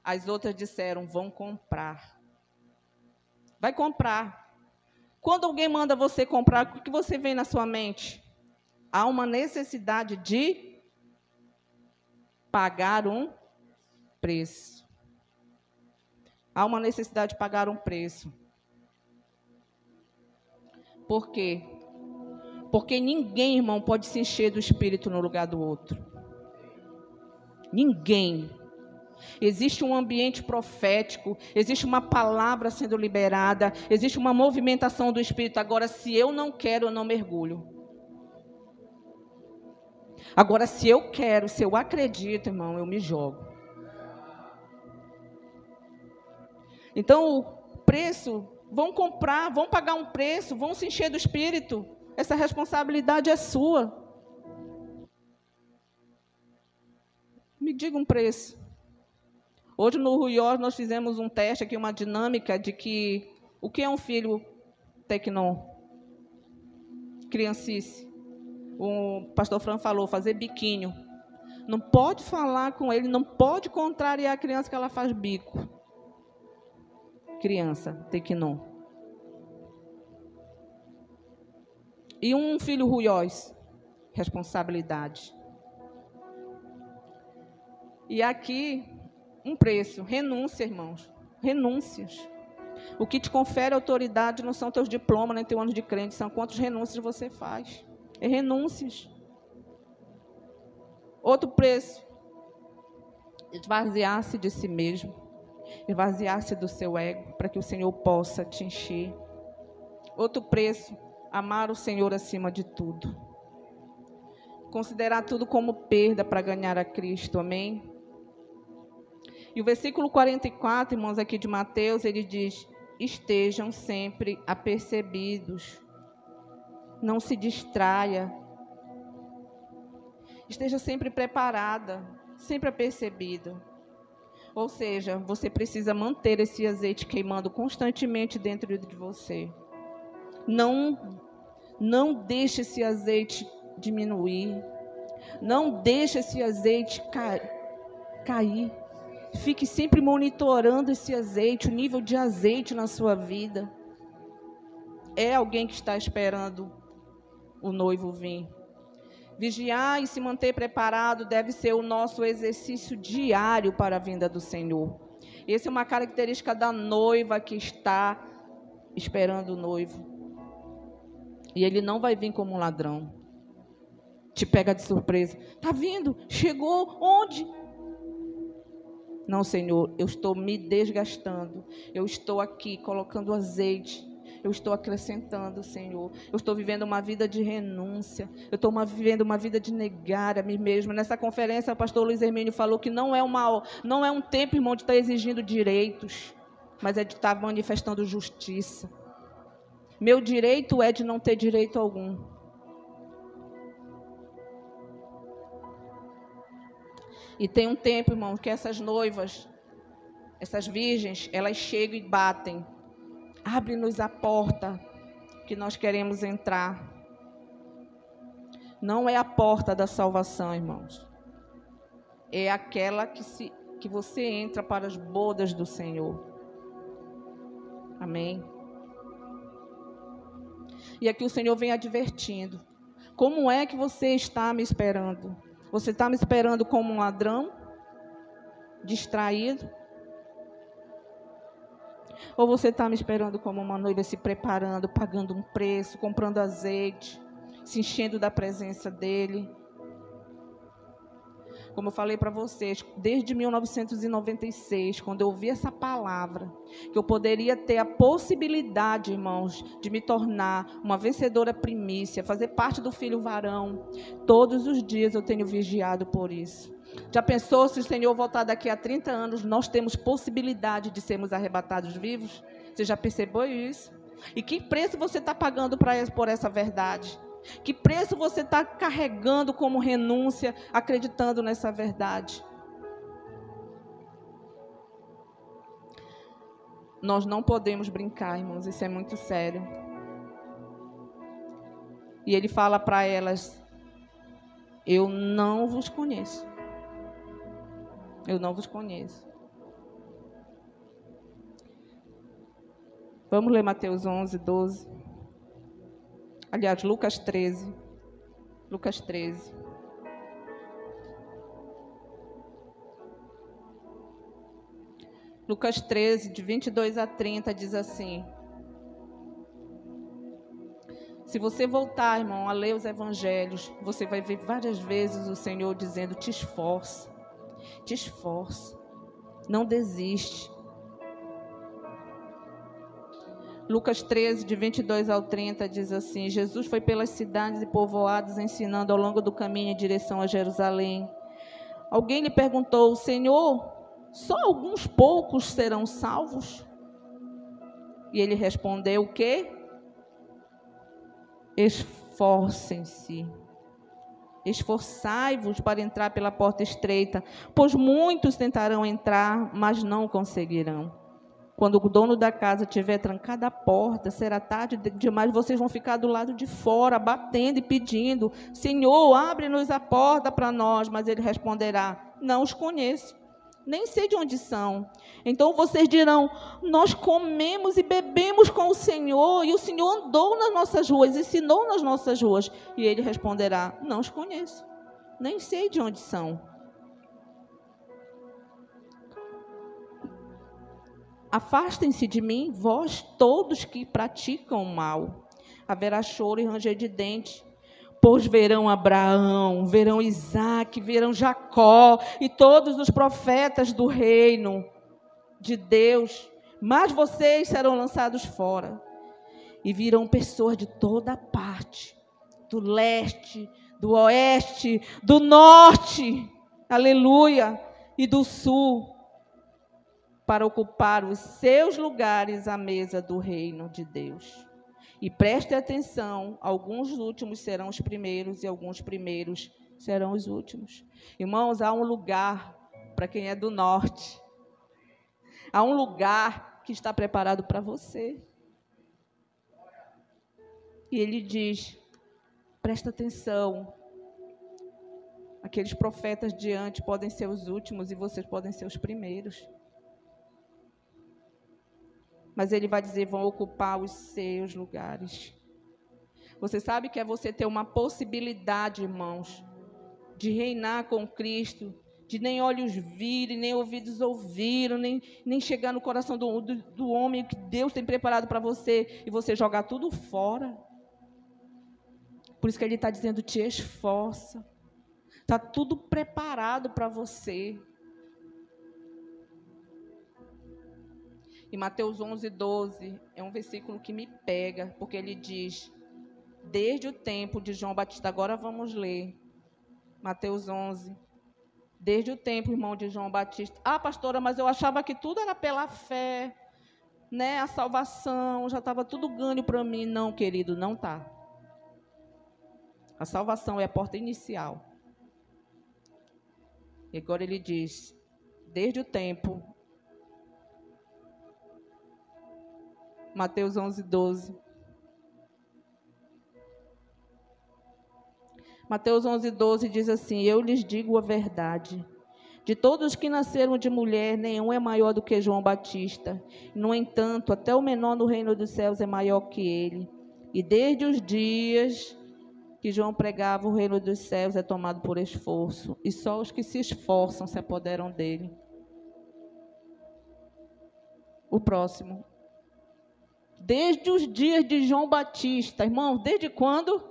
as outras disseram, vão comprar. Vai comprar. Quando alguém manda você comprar, o que você vê na sua mente? Há uma necessidade de pagar um preço. Há uma necessidade de pagar um preço. Por quê? Porque ninguém, irmão, pode se encher do Espírito no lugar do outro. Ninguém. Existe um ambiente profético, existe uma palavra sendo liberada, existe uma movimentação do Espírito. Agora, se eu não quero, eu não mergulho. Agora, se eu quero, se eu acredito, irmão, eu me jogo. Então, o preço, vão comprar, vão pagar um preço, vão se encher do Espírito. Essa responsabilidade é sua. Me diga um preço. Hoje no Ruiós nós fizemos um teste aqui, uma dinâmica de que o que é um filho tecnon? Criancice. O pastor Fran falou, fazer biquinho. Não pode falar com ele, não pode contrariar a criança que ela faz bico. Criança, tecnon. E um filho ruiós, responsabilidade. E aqui, um preço, renúncia, irmãos, renúncias. O que te confere autoridade não são teus diplomas, nem teu ano de crente, são quantas renúncias você faz. É renúncias. Outro preço, esvaziar-se de si mesmo, esvaziar-se do seu ego, para que o Senhor possa te encher. Outro preço, amar o Senhor acima de tudo. Considerar tudo como perda para ganhar a Cristo, amém? E o versículo 44, irmãos, aqui de Mateus, ele diz, estejam sempre apercebidos, não se distraia, esteja sempre preparada, sempre apercebido. Ou seja, você precisa manter esse azeite queimando constantemente dentro de você. Não deixe esse azeite diminuir, não deixe esse azeite cair. Fique sempre monitorando esse azeite, o nível de azeite na sua vida. É alguém que está esperando o noivo vir. Vigiar e se manter preparado deve ser o nosso exercício diário para a vinda do Senhor. Essa é uma característica da noiva que está esperando o noivo. E ele não vai vir como um ladrão. Te pega de surpresa. Está vindo? Chegou? Onde? Não, Senhor, eu estou me desgastando. Eu estou aqui colocando azeite. Eu estou acrescentando, Senhor. Eu estou vivendo uma vida de renúncia. Eu estou vivendo uma vida de negar a mim mesma. Nessa conferência, o pastor Luiz Hermínio falou que não é um tempo, irmão, de estar exigindo direitos, mas é de estar manifestando justiça. Meu direito é de não ter direito algum. E tem um tempo, irmão, que essas noivas, essas virgens, elas chegam e batem. Abre-nos a porta que nós queremos entrar. Não é a porta da salvação, irmãos. É aquela que você entra para as bodas do Senhor. Amém? E aqui o Senhor vem advertindo. Como é que você está me esperando? Você está me esperando como um ladrão? Distraído? Ou você está me esperando como uma noiva se preparando, pagando um preço, comprando azeite, se enchendo da presença dEle? Como eu falei para vocês, desde 1996, quando eu ouvi essa palavra, que eu poderia ter a possibilidade, irmãos, de me tornar uma vencedora primícia, fazer parte do filho varão, todos os dias eu tenho vigiado por isso. Já pensou se o Senhor voltar daqui a 30 anos, nós temos possibilidade de sermos arrebatados vivos? Você já percebeu isso? E que preço você está pagando por essa verdade? Que preço você está carregando como renúncia, acreditando nessa verdade? Nós não podemos brincar, irmãos, isso é muito sério. E ele fala para elas, eu não vos conheço. Eu não vos conheço. Vamos ler Mateus 11, 12. Aliás, Lucas 13. Lucas 13. Lucas 13, de 22 a 30, diz assim. Se você voltar, irmão, a ler os evangelhos, você vai ver várias vezes o Senhor dizendo, te esforça, não desiste. Lucas 13, de 22 ao 30, diz assim: Jesus foi pelas cidades e povoados ensinando ao longo do caminho em direção a Jerusalém. Alguém lhe perguntou: Senhor, só alguns poucos serão salvos? E ele respondeu o quê? Esforcem-se. Esforçai-vos para entrar pela porta estreita, pois muitos tentarão entrar, mas não conseguirão. Quando o dono da casa tiver trancada a porta, será tarde demais, vocês vão ficar do lado de fora, batendo e pedindo: Senhor, abre-nos a porta para nós. Mas ele responderá: não os conheço, nem sei de onde são. Então vocês dirão: nós comemos e bebemos com o Senhor, e o Senhor andou nas nossas ruas, ensinou nas nossas ruas. E ele responderá: não os conheço, nem sei de onde são. Afastem-se de mim, vós todos que praticam o mal. Haverá choro e ranger de dentes, pois verão Abraão, verão Isaque, verão Jacó e todos os profetas do reino de Deus, mas vocês serão lançados fora. E virão pessoas de toda parte, do leste, do oeste, do norte, aleluia, e do sul, para ocupar os seus lugares à mesa do reino de Deus. E preste atenção, alguns últimos serão os primeiros e alguns primeiros serão os últimos. Irmãos, há um lugar para quem é do norte. Há um lugar que está preparado para você. E ele diz: presta atenção. Aqueles profetas de antes podem ser os últimos e vocês podem ser os primeiros. Mas ele vai dizer: vão ocupar os seus lugares. Você sabe que é você ter uma possibilidade, irmãos, de reinar com Cristo, de nem olhos virem, nem ouvidos ouviram, nem chegar no coração do homem que Deus tem preparado para você, e você jogar tudo fora. Por isso que ele está dizendo: te esforça. Está tudo preparado para você. E Mateus 11, 12 é um versículo que me pega, porque ele diz: desde o tempo de João Batista, agora vamos ler, Mateus 11, desde o tempo, irmão, de João Batista. Ah, pastora, mas eu achava que tudo era pela fé, né? A salvação, já estava tudo ganho para mim. Não, querido, não está. A salvação é a porta inicial. E agora ele diz: desde o tempo, Mateus 11, 12. Mateus 11, 12 diz assim: eu lhes digo a verdade. De todos os que nasceram de mulher, nenhum é maior do que João Batista. No entanto, até o menor no reino dos céus é maior que ele. E desde os dias que João pregava, o reino dos céus é tomado por esforço. E só os que se esforçam se apoderam dele. O próximo. Desde os dias de João Batista, irmão, desde quando?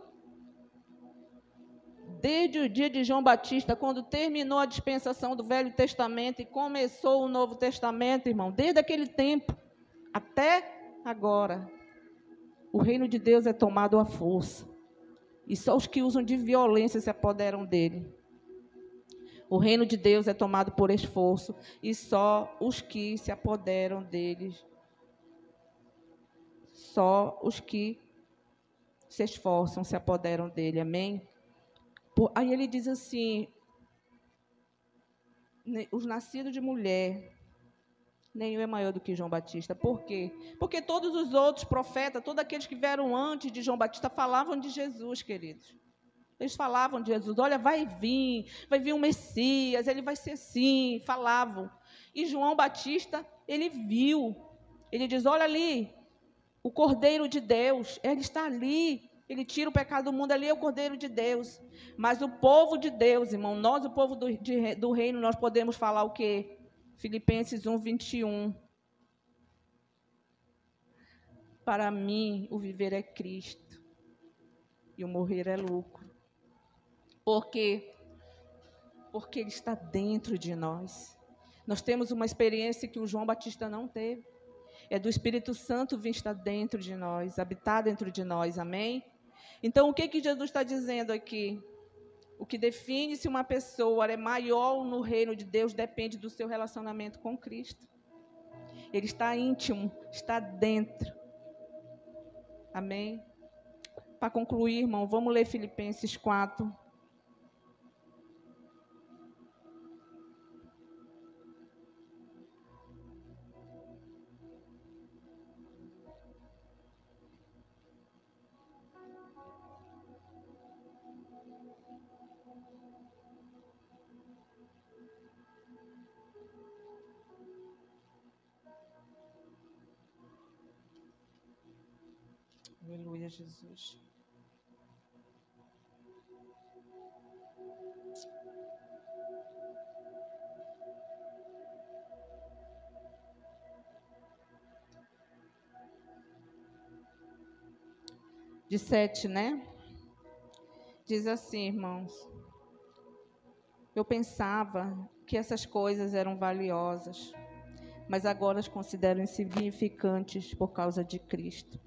Desde o dia de João Batista, quando terminou a dispensação do Velho Testamento e começou o Novo Testamento, irmão, desde aquele tempo até agora, o reino de Deus é tomado à força. E só os que usam de violência se apoderam dele. O reino de Deus é tomado por esforço e só os que se apoderam dele. Só os que se esforçam se apoderam dele, amém? Aí ele diz assim: os nascidos de mulher, nenhum é maior do que João Batista. Por quê? Porque todos os outros profetas, todos aqueles que vieram antes de João Batista, falavam de Jesus, queridos. Eles falavam de Jesus: olha, vai vir um Messias, ele vai ser assim, falavam. E João Batista, ele viu, ele diz: olha ali, o Cordeiro de Deus, ele está ali, ele tira o pecado do mundo, ali é o Cordeiro de Deus. Mas o povo de Deus, irmão, nós, o povo do reino, nós podemos falar o quê? Filipenses 1, 21. Para mim, o viver é Cristo e o morrer é lucro. Por quê? Porque ele está dentro de nós. Nós temos uma experiência que o João Batista não teve. É do Espírito Santo vir estar dentro de nós, habitar dentro de nós, amém? Então, o que Jesus está dizendo aqui? O que define se uma pessoa é maior no reino de Deus depende do seu relacionamento com Cristo. Ele está íntimo, está dentro. Amém? Para concluir, irmão, vamos ler Filipenses 4. Aleluia, Jesus. De 7, né? Diz assim, irmãos. Eu pensava que essas coisas eram valiosas, mas agora as considero insignificantes por causa de Cristo.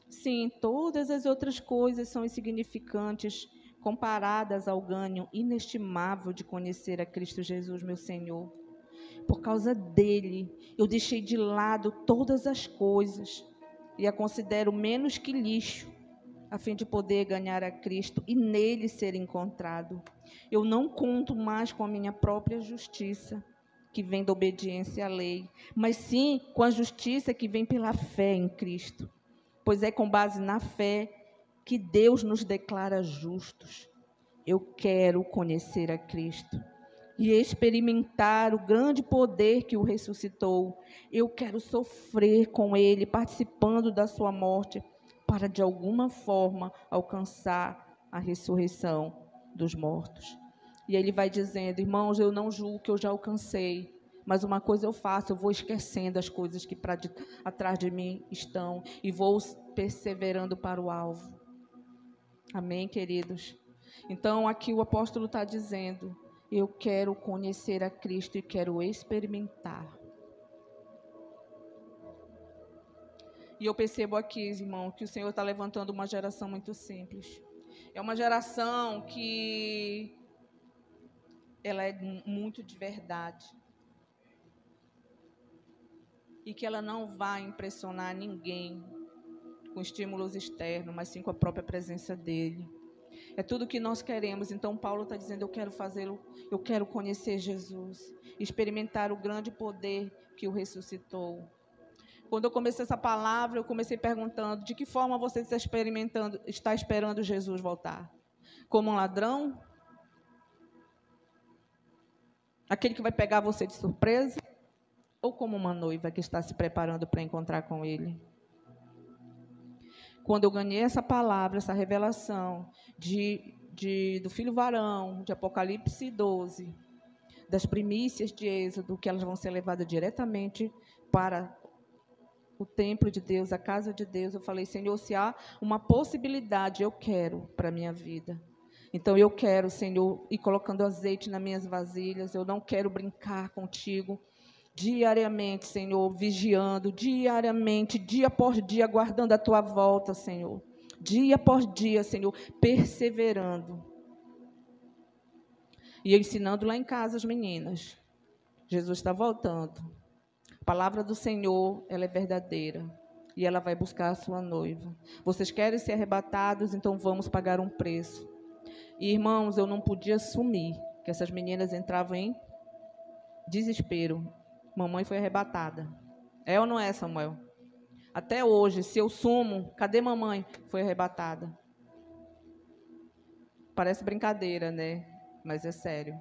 Sim, todas as outras coisas são insignificantes comparadas ao ganho inestimável de conhecer a Cristo Jesus, meu Senhor. Por causa dele, eu deixei de lado todas as coisas e a considero menos que lixo, a fim de poder ganhar a Cristo e nele ser encontrado. Eu não conto mais com a minha própria justiça, que vem da obediência à lei, mas sim com a justiça que vem pela fé em Cristo. Pois é com base na fé que Deus nos declara justos. Eu quero conhecer a Cristo e experimentar o grande poder que o ressuscitou. Eu quero sofrer com ele, participando da sua morte, para de alguma forma alcançar a ressurreição dos mortos. E ele vai dizendo, irmãos, eu não julgo que eu já alcancei, mas uma coisa eu faço, eu vou esquecendo as coisas que atrás de mim estão e vou perseverando para o alvo. Amém, queridos? Então, aqui o apóstolo está dizendo, eu quero conhecer a Cristo e quero experimentar. E eu percebo aqui, irmão, que o Senhor está levantando uma geração muito simples. É uma geração que ela é muito de verdade. E que ela não vai impressionar ninguém com estímulos externos, mas sim com a própria presença dele. É tudo que nós queremos. Então, Paulo está dizendo, eu quero fazê-lo, eu quero conhecer Jesus, experimentar o grande poder que o ressuscitou. Quando eu comecei essa palavra, eu comecei perguntando, de que forma você está esperando Jesus voltar? Como um ladrão? Aquele que vai pegar você de surpresa? Ou como uma noiva que está se preparando para encontrar com ele? Quando eu ganhei essa palavra, essa revelação do filho varão, de Apocalipse 12, das primícias de Êxodo, que elas vão ser levadas diretamente para o templo de Deus, a casa de Deus, eu falei, Senhor, se há uma possibilidade, eu quero para a minha vida. Então, eu quero, Senhor, ir colocando azeite nas minhas vasilhas, eu não quero brincar contigo, diariamente, Senhor, vigiando, diariamente, dia após dia, aguardando a tua volta, Senhor. Dia após dia, Senhor, perseverando. E eu ensinando lá em casa as meninas. Jesus está voltando. A palavra do Senhor, ela é verdadeira. E ela vai buscar a sua noiva. Vocês querem ser arrebatados, então vamos pagar um preço. E, irmãos, eu não podia assumir que essas meninas entravam em desespero. Mamãe foi arrebatada. É ou não é, Samuel? Até hoje, se eu sumo, cadê mamãe? Foi arrebatada. Parece brincadeira, né? Mas é sério.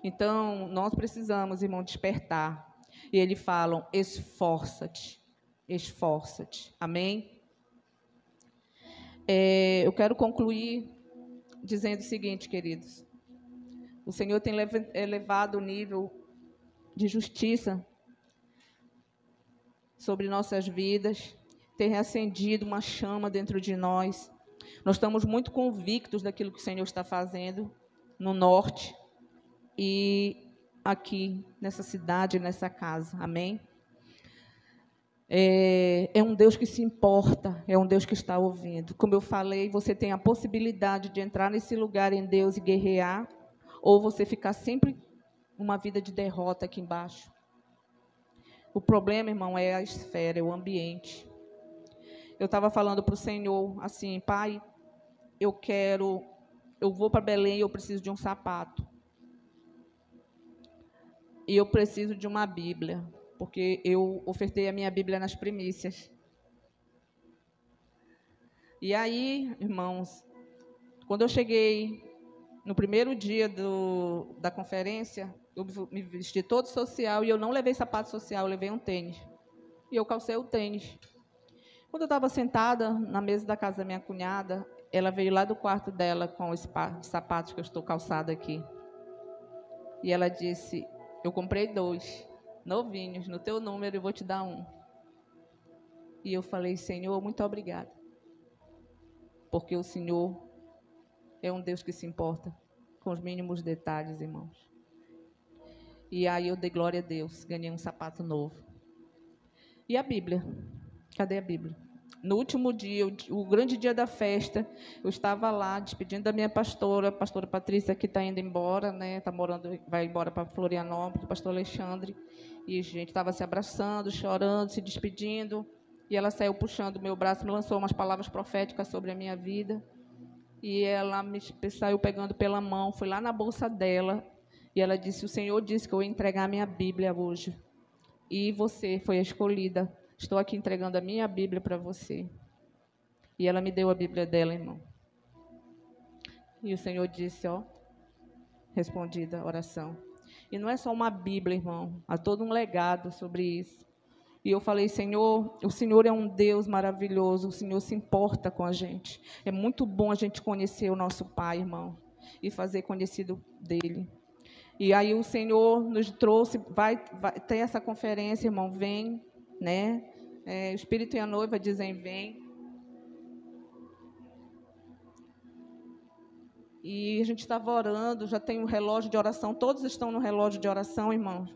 Então, nós precisamos, irmão, despertar. E eles falam, esforça-te, esforça-te. Amém? Eu quero concluir dizendo o seguinte, queridos. O Senhor tem elevado o nível de justiça sobre nossas vidas, tem reacendido uma chama dentro de nós. Nós estamos muito convictos daquilo que o Senhor está fazendo no norte e aqui, nessa cidade, nessa casa. Amém? É um Deus que se importa, é um Deus que está ouvindo. Como eu falei, você tem a possibilidade de entrar nesse lugar em Deus e guerrear, ou você ficar sempre uma vida de derrota aqui embaixo. O problema, irmão, é a esfera, é o ambiente. Eu estava falando para o Senhor, assim, Pai, eu vou para Belém e eu preciso de um sapato. E eu preciso de uma Bíblia, porque eu ofertei a minha Bíblia nas primícias. E aí, irmãos, quando eu cheguei no primeiro dia da conferência, eu me vesti todo social e eu não levei sapato social, eu levei um tênis. E eu calcei o tênis. Quando eu estava sentada na mesa da casa da minha cunhada, ela veio lá do quarto dela com esse par de sapatos que eu estou calçada aqui. E ela disse, eu comprei 2, novinhos, no teu número eu vou te dar um. E eu falei, Senhor, muito obrigada. Porque o Senhor é um Deus que se importa com os mínimos detalhes, irmãos. E aí eu dei glória a Deus, ganhei um sapato novo. E a Bíblia? Cadê a Bíblia? No último dia, o grande dia da festa, eu estava lá despedindo da minha pastora, a pastora Patrícia, que está indo embora, né? Vai embora para Florianópolis, o pastor Alexandre, e a gente estava se abraçando, chorando, se despedindo, e ela saiu puxando o meu braço, me lançou umas palavras proféticas sobre a minha vida, e ela saiu pegando pela mão, foi lá na bolsa dela, e ela disse, o Senhor disse que eu ia entregar a minha Bíblia hoje, e você foi a escolhida. Estou aqui entregando a minha Bíblia para você. E ela me deu a Bíblia dela, irmão. E o Senhor disse, ó, respondida a oração. E não é só uma Bíblia, irmão. Há todo um legado sobre isso. E eu falei, Senhor, o Senhor é um Deus maravilhoso. O Senhor se importa com a gente. É muito bom a gente conhecer o nosso Pai, irmão. E fazer conhecido dele. E aí o Senhor nos trouxe, vai ter essa conferência, irmão, vem, né? O Espírito e a noiva dizem, vem. E a gente estava orando, já tem um relógio de oração, todos estão no relógio de oração, irmãos.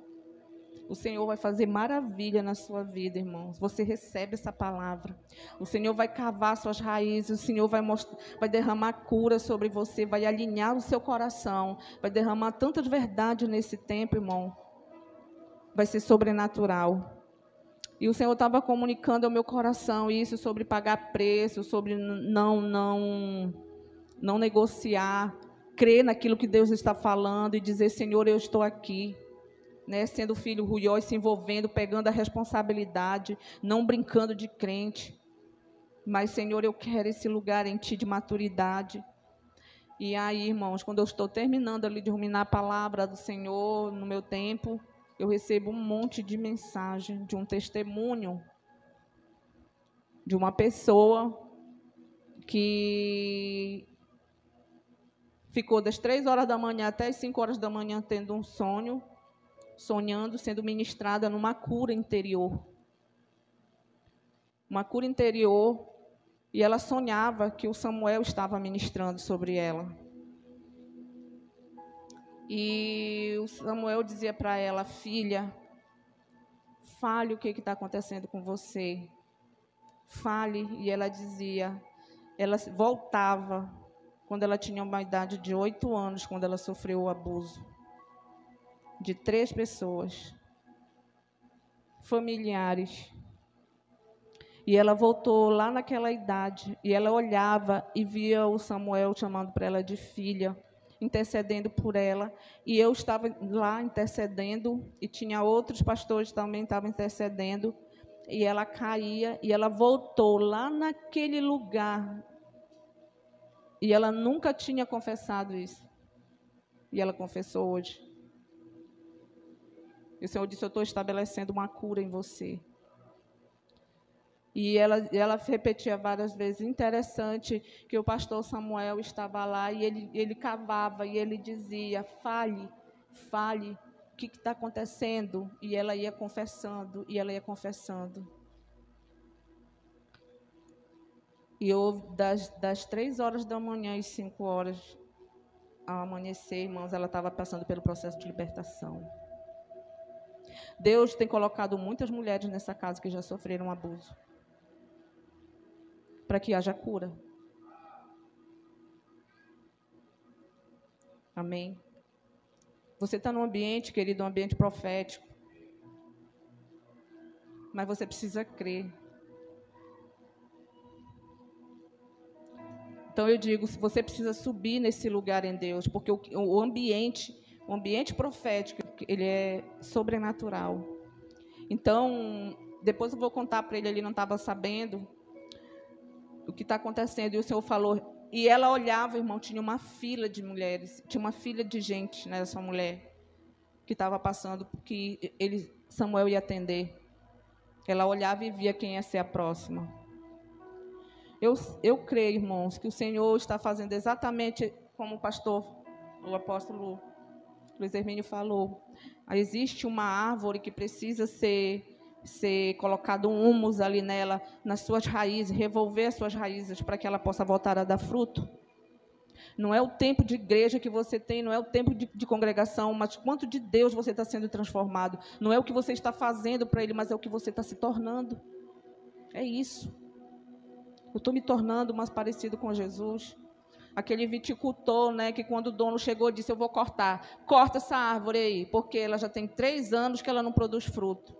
O Senhor vai fazer maravilha na sua vida, irmãos. Você recebe essa palavra. O Senhor vai cavar suas raízes, o Senhor vai derramar cura sobre você, vai alinhar o seu coração, vai derramar tantas verdades nesse tempo, irmão. Vai ser sobrenatural. E o Senhor estava comunicando ao meu coração isso sobre pagar preço, sobre não negociar, crer naquilo que Deus está falando e dizer, Senhor, eu estou aqui. Né, sendo filho ruiós, se envolvendo, pegando a responsabilidade, não brincando de crente. Mas, Senhor, eu quero esse lugar em Ti de maturidade. E aí, irmãos, quando eu estou terminando ali de ruminar a palavra do Senhor no meu tempo, eu recebo um monte de mensagem, de um testemunho, de uma pessoa que ficou das 3 horas da manhã até as 5 horas da manhã tendo um sonho, sonhando, sendo ministrada numa cura interior. Uma cura interior, e ela sonhava que o Samuel estava ministrando sobre ela. E o Samuel dizia para ela, filha, fale o que está acontecendo com você. Fale, e ela dizia, ela voltava, quando ela tinha uma idade de 8 anos, quando ela sofreu o abuso de 3 pessoas, familiares. E ela voltou lá naquela idade, e ela olhava e via o Samuel chamando para ela de filha, intercedendo por ela, e eu estava lá intercedendo, e tinha outros pastores que também estavam intercedendo, e ela caía, e ela voltou lá naquele lugar, e ela nunca tinha confessado isso, e ela confessou hoje. E o Senhor disse, eu estou estabelecendo uma cura em você. E ela repetia várias vezes, interessante, que o pastor Samuel estava lá e ele cavava e ele dizia, fale, o que está acontecendo? E ela ia confessando, e ela ia confessando. E eu, das 3 horas da manhã às 5 horas, ao amanhecer, irmãos, ela estava passando pelo processo de libertação. Deus tem colocado muitas mulheres nessa casa que já sofreram abuso, para que haja cura. Amém? Você está num ambiente, querido, um ambiente profético, mas você precisa crer. Então eu digo, você precisa subir nesse lugar em Deus, porque o ambiente profético, ele é sobrenatural. Então, depois eu vou contar para ele não estava sabendo o que está acontecendo, e o Senhor falou, e ela olhava, irmão, tinha uma fila de mulheres, tinha uma fila de gente nessa mulher que estava passando, porque Samuel ia atender. Ela olhava e via quem ia ser a próxima. Eu creio, irmãos, que o Senhor está fazendo exatamente como o apóstolo Luiz Hermínio falou. Existe uma árvore que precisa ser colocado um humus ali nela, nas suas raízes, revolver as suas raízes para que ela possa voltar a dar fruto. Não é o tempo de igreja que você tem, não é o tempo de congregação, mas quanto de Deus você está sendo transformado. Não é o que você está fazendo para Ele, mas é o que você está se tornando. É isso. Eu estou me tornando mais parecido com Jesus. Aquele viticultor, né, que quando o dono chegou disse, eu vou cortar. Corta essa árvore aí, porque ela já tem 3 anos que ela não produz fruto.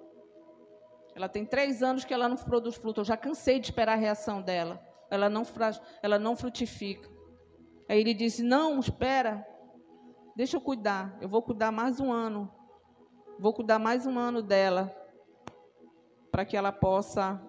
Ela tem 3 anos que ela não produz fruto. Eu já cansei de esperar a reação dela. Ela não frutifica. Aí ele disse, não, espera. Deixa eu cuidar. Eu vou cuidar mais um ano. Vou cuidar mais um ano dela. Para que ela possa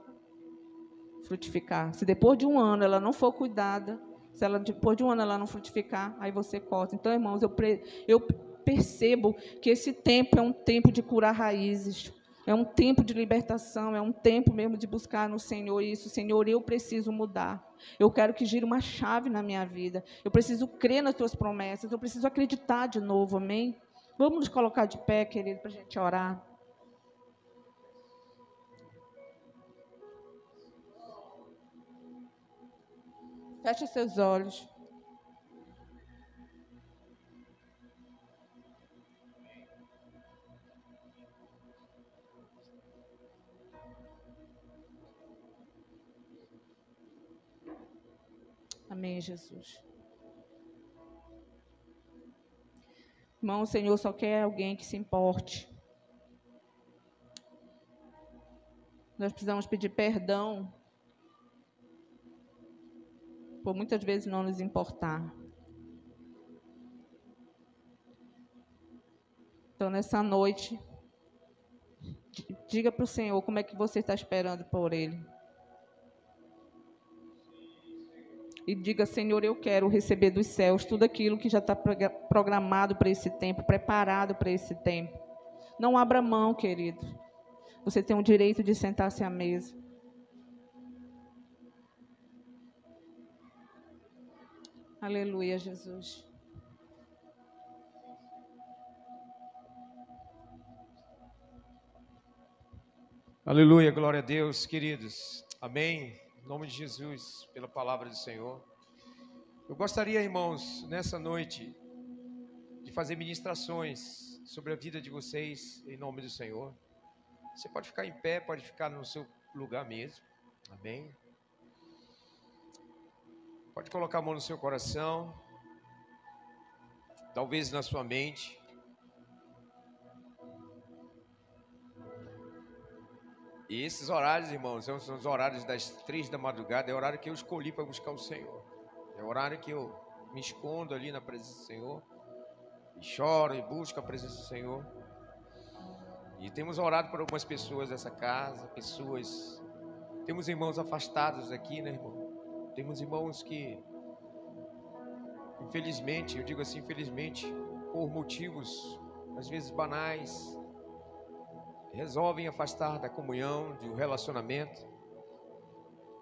frutificar. Se depois de um ano ela não for cuidada, se ela depois de um ano ela não frutificar, aí você corta. Então, irmãos, eu percebo que esse tempo é um tempo de curar raízes, é um tempo de libertação, é um tempo mesmo de buscar no Senhor isso. Senhor, eu preciso mudar. Eu quero que gire uma chave na minha vida. Eu preciso crer nas tuas promessas, eu preciso acreditar de novo, amém? Vamos nos colocar de pé, querido, para a gente orar. Feche seus olhos. Amém, Jesus. Irmão, o Senhor só quer alguém que se importe. Nós precisamos pedir perdão por muitas vezes não nos importar. Então, nessa noite, diga para o Senhor como é que você está esperando por Ele. E diga, Senhor, eu quero receber dos céus tudo aquilo que já está programado para esse tempo, preparado para esse tempo. Não abra mão, querido. Você tem o direito de sentar-se à mesa. Aleluia, Jesus. Aleluia, glória a Deus, queridos. Amém. Em nome de Jesus, pela palavra do Senhor. Eu gostaria, irmãos, nessa noite, de fazer ministrações sobre a vida de vocês, em nome do Senhor. Você pode ficar em pé, pode ficar no seu lugar mesmo. Amém. Pode colocar a mão no seu coração, talvez na sua mente. E esses horários, irmãos, são os horários das 3 da madrugada, é o horário que eu escolhi para buscar o Senhor. É o horário que eu me escondo ali na presença do Senhor, e choro e busco a presença do Senhor. E temos orado por algumas pessoas dessa casa, temos irmãos afastados aqui, né, irmão? Temos irmãos que, infelizmente, eu digo assim, infelizmente, por motivos, às vezes banais, resolvem afastar da comunhão, do relacionamento.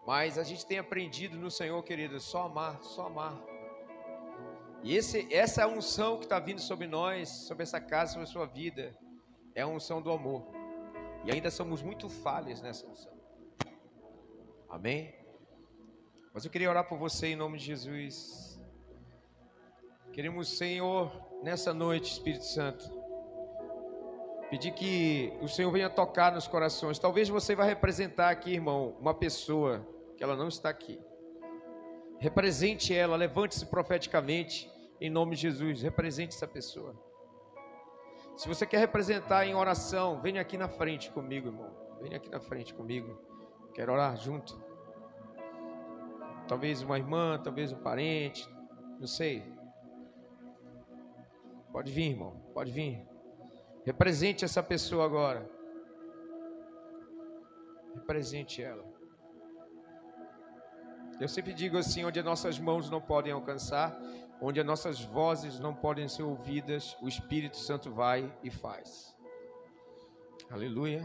Mas a gente tem aprendido no Senhor, querido, só amar, só amar. E essa unção que está vindo sobre nós, sobre essa casa, sobre a sua vida, é a unção do amor. E ainda somos muito falhas nessa unção. Amém? Mas eu queria orar por você em nome de Jesus. Queremos, Senhor, nessa noite, Espírito Santo, Pedir que o Senhor venha tocar nos corações. Talvez você vai representar aqui, irmão, uma pessoa que ela não está aqui. Represente ela, levante-se profeticamente, em nome de Jesus, represente essa pessoa. Se você quer representar em oração, venha aqui na frente comigo, irmão. Venha aqui na frente comigo. Quero orar junto. Talvez uma irmã, talvez um parente, não sei. Pode vir, irmão, pode vir. Represente essa pessoa agora. Represente ela. Eu sempre digo assim, onde as nossas mãos não podem alcançar, onde as nossas vozes não podem ser ouvidas, o Espírito Santo vai e faz. Aleluia.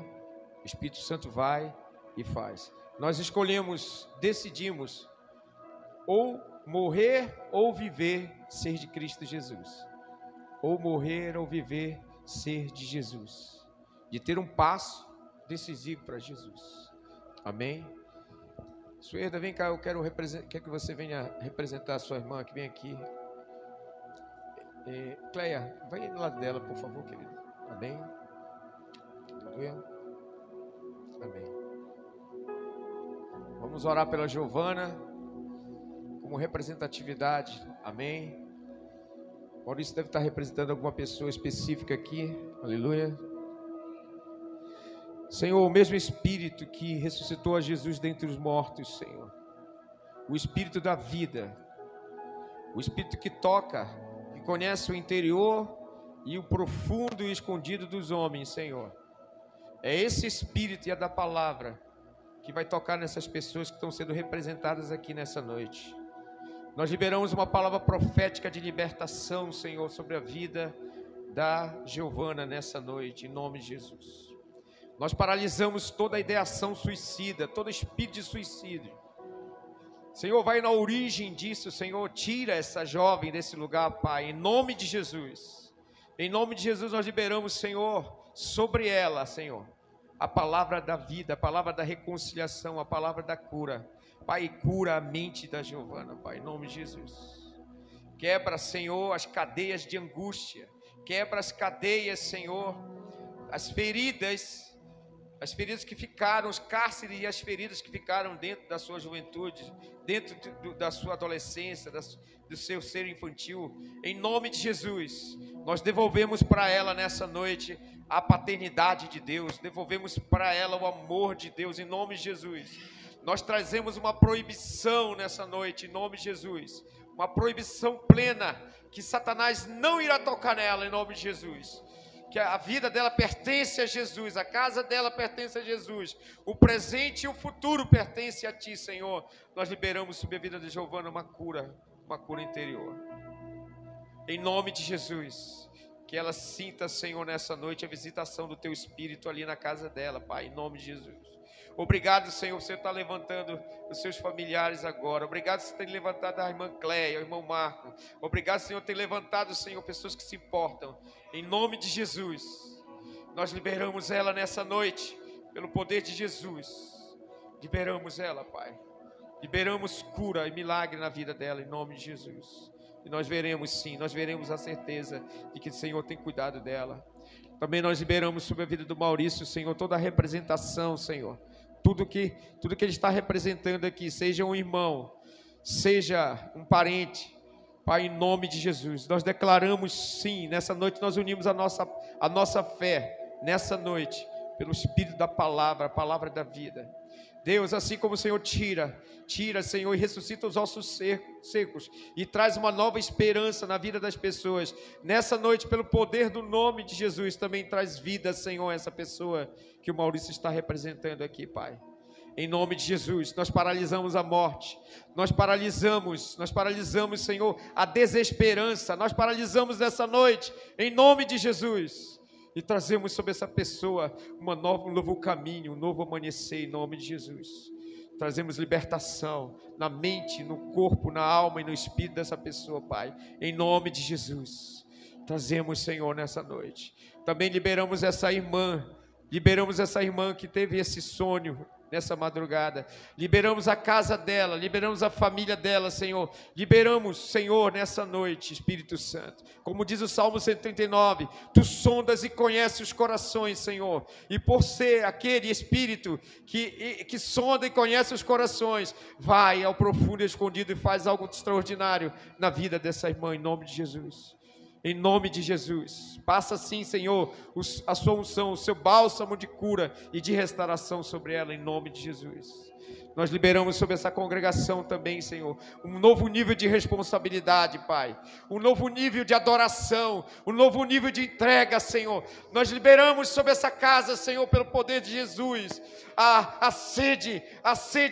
O Espírito Santo vai e faz. Nós escolhemos, decidimos, ou morrer ou viver, ser de Cristo Jesus. Ou morrer ou viver, ser de Jesus, de ter um passo decisivo para Jesus. Amém? Suerda, vem cá, eu quero que você venha representar a sua irmã, que vem aqui. Cleia, vai do lado dela, por favor, querido. Amém? Aleluia. Amém. Vamos orar pela Giovana, como representatividade. Amém? Maurício deve estar representando alguma pessoa específica aqui. Aleluia. Senhor, o mesmo Espírito que ressuscitou a Jesus dentre os mortos, Senhor. O Espírito da vida. O Espírito que toca, que conhece o interior e o profundo e escondido dos homens, Senhor. É esse Espírito e a da palavra que vai tocar nessas pessoas que estão sendo representadas aqui nessa noite. Nós liberamos uma palavra profética de libertação, Senhor, sobre a vida da Giovana nessa noite, em nome de Jesus. Nós paralisamos toda a ideação suicida, todo espírito de suicídio. Senhor, vai na origem disso, Senhor, tira essa jovem desse lugar, Pai, em nome de Jesus. Em nome de Jesus nós liberamos, Senhor, sobre ela, Senhor, a palavra da vida, a palavra da reconciliação, a palavra da cura. Pai, cura a mente da Giovana, Pai, em nome de Jesus. Quebra, Senhor, as cadeias de angústia. Quebra as cadeias, Senhor, as feridas que ficaram, os cárceres e as feridas que ficaram dentro da sua juventude, dentro da sua adolescência, do seu ser infantil. Em nome de Jesus, nós devolvemos para ela nessa noite a paternidade de Deus, devolvemos para ela o amor de Deus, em nome de Jesus. Nós trazemos uma proibição nessa noite, em nome de Jesus. Uma proibição plena, que Satanás não irá tocar nela, em nome de Jesus. Que a vida dela pertence a Jesus, a casa dela pertence a Jesus. O presente e o futuro pertence a Ti, Senhor. Nós liberamos sobre a vida de Giovana uma cura interior. Em nome de Jesus. Que ela sinta, Senhor, nessa noite a visitação do Teu Espírito ali na casa dela, Pai, em nome de Jesus. Obrigado, Senhor, você está levantando os seus familiares agora. Obrigado por você ter levantado a irmã Cleia, o irmão Marco. Obrigado, Senhor, por ter levantado, Senhor, pessoas que se importam. Em nome de Jesus, nós liberamos ela nessa noite, pelo poder de Jesus. Liberamos ela, Pai. Liberamos cura e milagre na vida dela, em nome de Jesus. E nós veremos, sim, nós veremos a certeza de que o Senhor tem cuidado dela. Também nós liberamos sobre a vida do Maurício, Senhor, toda a representação, Senhor. Tudo que ele está representando aqui, seja um irmão, seja um parente, Pai, em nome de Jesus, nós declaramos sim, nessa noite nós unimos a nossa fé, nessa noite, pelo Espírito da palavra, a palavra da vida. Deus, assim como o Senhor tira, Senhor, e ressuscita os ossos secos e traz uma nova esperança na vida das pessoas. Nessa noite, pelo poder do nome de Jesus, também traz vida, Senhor, a essa pessoa que o Maurício está representando aqui, Pai. Em nome de Jesus, nós paralisamos a morte, nós paralisamos, Senhor, a desesperança, nós paralisamos nessa noite, em nome de Jesus. E trazemos sobre essa pessoa um novo caminho, um novo amanhecer, em nome de Jesus. Trazemos libertação na mente, no corpo, na alma e no espírito dessa pessoa, Pai. Em nome de Jesus. Trazemos, Senhor, nessa noite. Também liberamos essa irmã que teve esse sonho nessa madrugada. Liberamos a casa dela, liberamos a família dela, Senhor. Liberamos, Senhor, nessa noite, Espírito Santo. Como diz o Salmo 139, Tu sondas e conheces os corações, Senhor. E por ser aquele Espírito que sonda e conhece os corações, vai ao profundo e escondido e faz algo extraordinário na vida dessa irmã, em nome de Jesus. Em nome de Jesus, passa assim, Senhor, a sua unção, o seu bálsamo de cura e de restauração sobre ela, em nome de Jesus. Nós liberamos sobre essa congregação também, Senhor, um novo nível de responsabilidade, Pai, um novo nível de adoração, um novo nível de entrega, Senhor. Nós liberamos sobre essa casa, Senhor, pelo poder de Jesus, a sede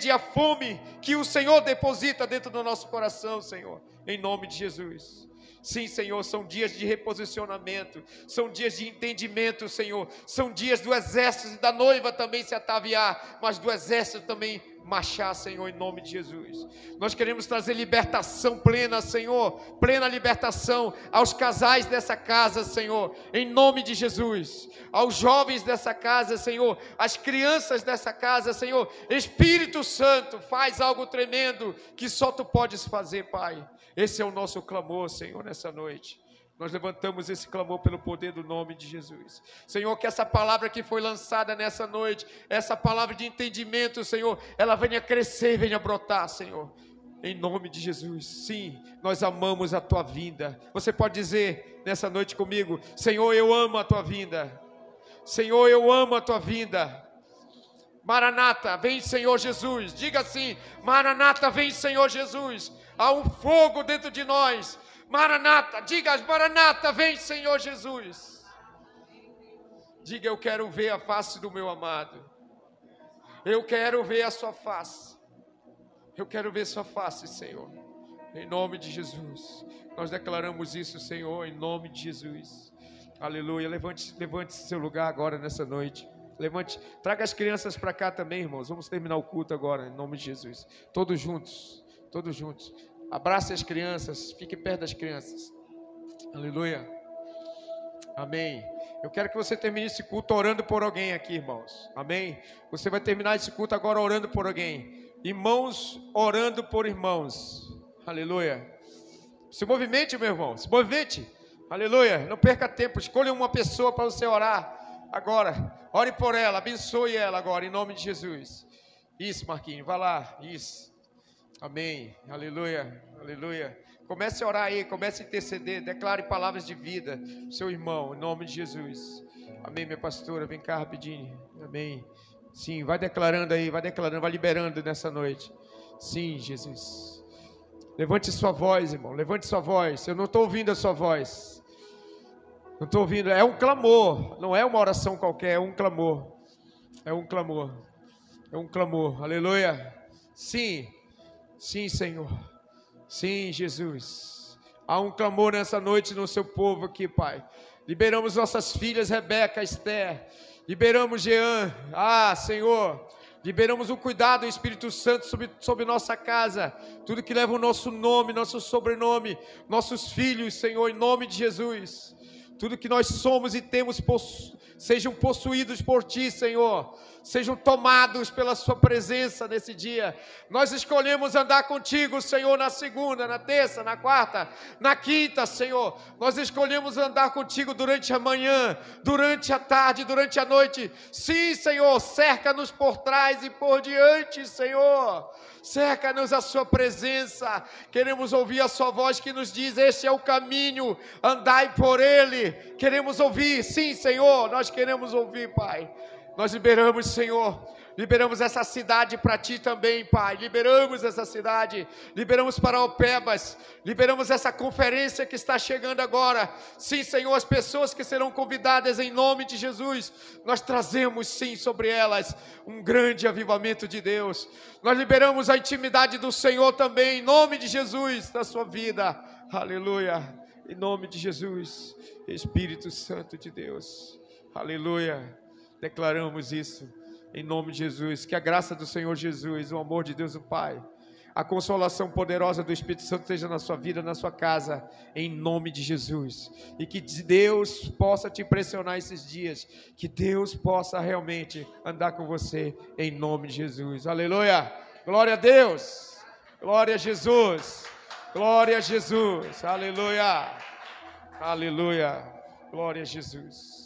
e a fome que o Senhor deposita dentro do nosso coração, Senhor, em nome de Jesus. Sim, Senhor, são dias de reposicionamento, são dias de entendimento, Senhor, são dias do exército e da noiva também se ataviar, mas do exército também marchar, Senhor, em nome de Jesus. Nós queremos trazer libertação plena, Senhor, plena libertação aos casais dessa casa, Senhor, em nome de Jesus, aos jovens dessa casa, Senhor, às crianças dessa casa, Senhor. Espírito Santo, faz algo tremendo que só Tu podes fazer, Pai. Esse é o nosso clamor, Senhor, nessa noite. Nós levantamos esse clamor pelo poder do nome de Jesus. Senhor, que essa palavra que foi lançada nessa noite, essa palavra de entendimento, Senhor, ela venha crescer, venha brotar, Senhor. Em nome de Jesus. Sim, nós amamos a Tua vinda. Você pode dizer nessa noite comigo: Senhor, eu amo a Tua vinda. Senhor, eu amo a Tua vinda. Maranata, vem Senhor Jesus. Diga assim: Maranata, vem Senhor Jesus. Há um fogo dentro de nós. Maranata, diga: Maranata, vem Senhor Jesus. Diga: eu quero ver a face do meu amado. Eu quero ver a sua face. Eu quero ver sua face, Senhor. Em nome de Jesus. Nós declaramos isso, Senhor, em nome de Jesus. Aleluia. Levante seu lugar agora nessa noite. Levante, traga as crianças para cá também, irmãos. Vamos terminar o culto agora, em nome de Jesus. Todos juntos, todos juntos. Abrace as crianças, fique perto das crianças. Aleluia. Amém. Eu quero que você termine esse culto orando por alguém aqui, irmãos. Amém. Você vai terminar esse culto agora orando por alguém. Irmãos orando por irmãos. Aleluia. Se movimente, meu irmão, se movimente. Aleluia. Não perca tempo, escolha uma pessoa para você orar. Agora, ore por ela, abençoe ela agora, em nome de Jesus. Isso, Marquinhos, vai lá, isso. Amém, aleluia, aleluia. Comece a orar aí, comece a interceder, declare palavras de vida pro seu irmão, em nome de Jesus. Amém, minha pastora, vem cá rapidinho. Amém. Sim, vai declarando aí, vai declarando, vai liberando nessa noite. Sim, Jesus. Levante sua voz, irmão, levante sua voz. Eu não estou ouvindo a sua voz. Não estou ouvindo, é um clamor, não é uma oração qualquer, é um clamor. É um clamor, é um clamor, aleluia. Sim, sim, Senhor. Sim, Jesus. Há um clamor nessa noite no seu povo aqui, Pai. Liberamos nossas filhas, Rebeca, Esther. Liberamos Jean. Senhor. Liberamos o cuidado do Espírito Santo sobre nossa casa. Tudo que leva o nosso nome, nosso sobrenome. Nossos filhos, Senhor, em nome de Jesus. Tudo que nós somos e temos sejam possuídos por Ti, Senhor. Sejam tomados pela Sua presença nesse dia. Nós escolhemos andar contigo, Senhor, na segunda, na terça, na quarta, na quinta, Senhor. Nós escolhemos andar contigo durante a manhã, durante a tarde, durante a noite. Sim, Senhor, cerca-nos por trás e por diante, Senhor. Cerca-nos a Sua presença. Queremos ouvir a Sua voz que nos diz: este é o caminho, andai por ele. Queremos ouvir, sim, Senhor, nós queremos ouvir, Pai. Nós liberamos, Senhor, liberamos essa cidade para Ti também, Pai. Liberamos essa cidade, liberamos para Opebas, liberamos essa conferência que está chegando agora. Sim, Senhor, as pessoas que serão convidadas em nome de Jesus, nós trazemos, sim, sobre elas um grande avivamento de Deus. Nós liberamos a intimidade do Senhor também, em nome de Jesus, na sua vida. Aleluia, em nome de Jesus, Espírito Santo de Deus. Aleluia. Declaramos isso em nome de Jesus. Que a graça do Senhor Jesus, o amor de Deus o Pai, a consolação poderosa do Espírito Santo esteja na sua vida, na sua casa, em nome de Jesus. E que Deus possa te impressionar esses dias, que Deus possa realmente andar com você, em nome de Jesus. Aleluia! Glória a Deus! Glória a Jesus! Glória a Jesus! Aleluia! Aleluia! Glória a Jesus!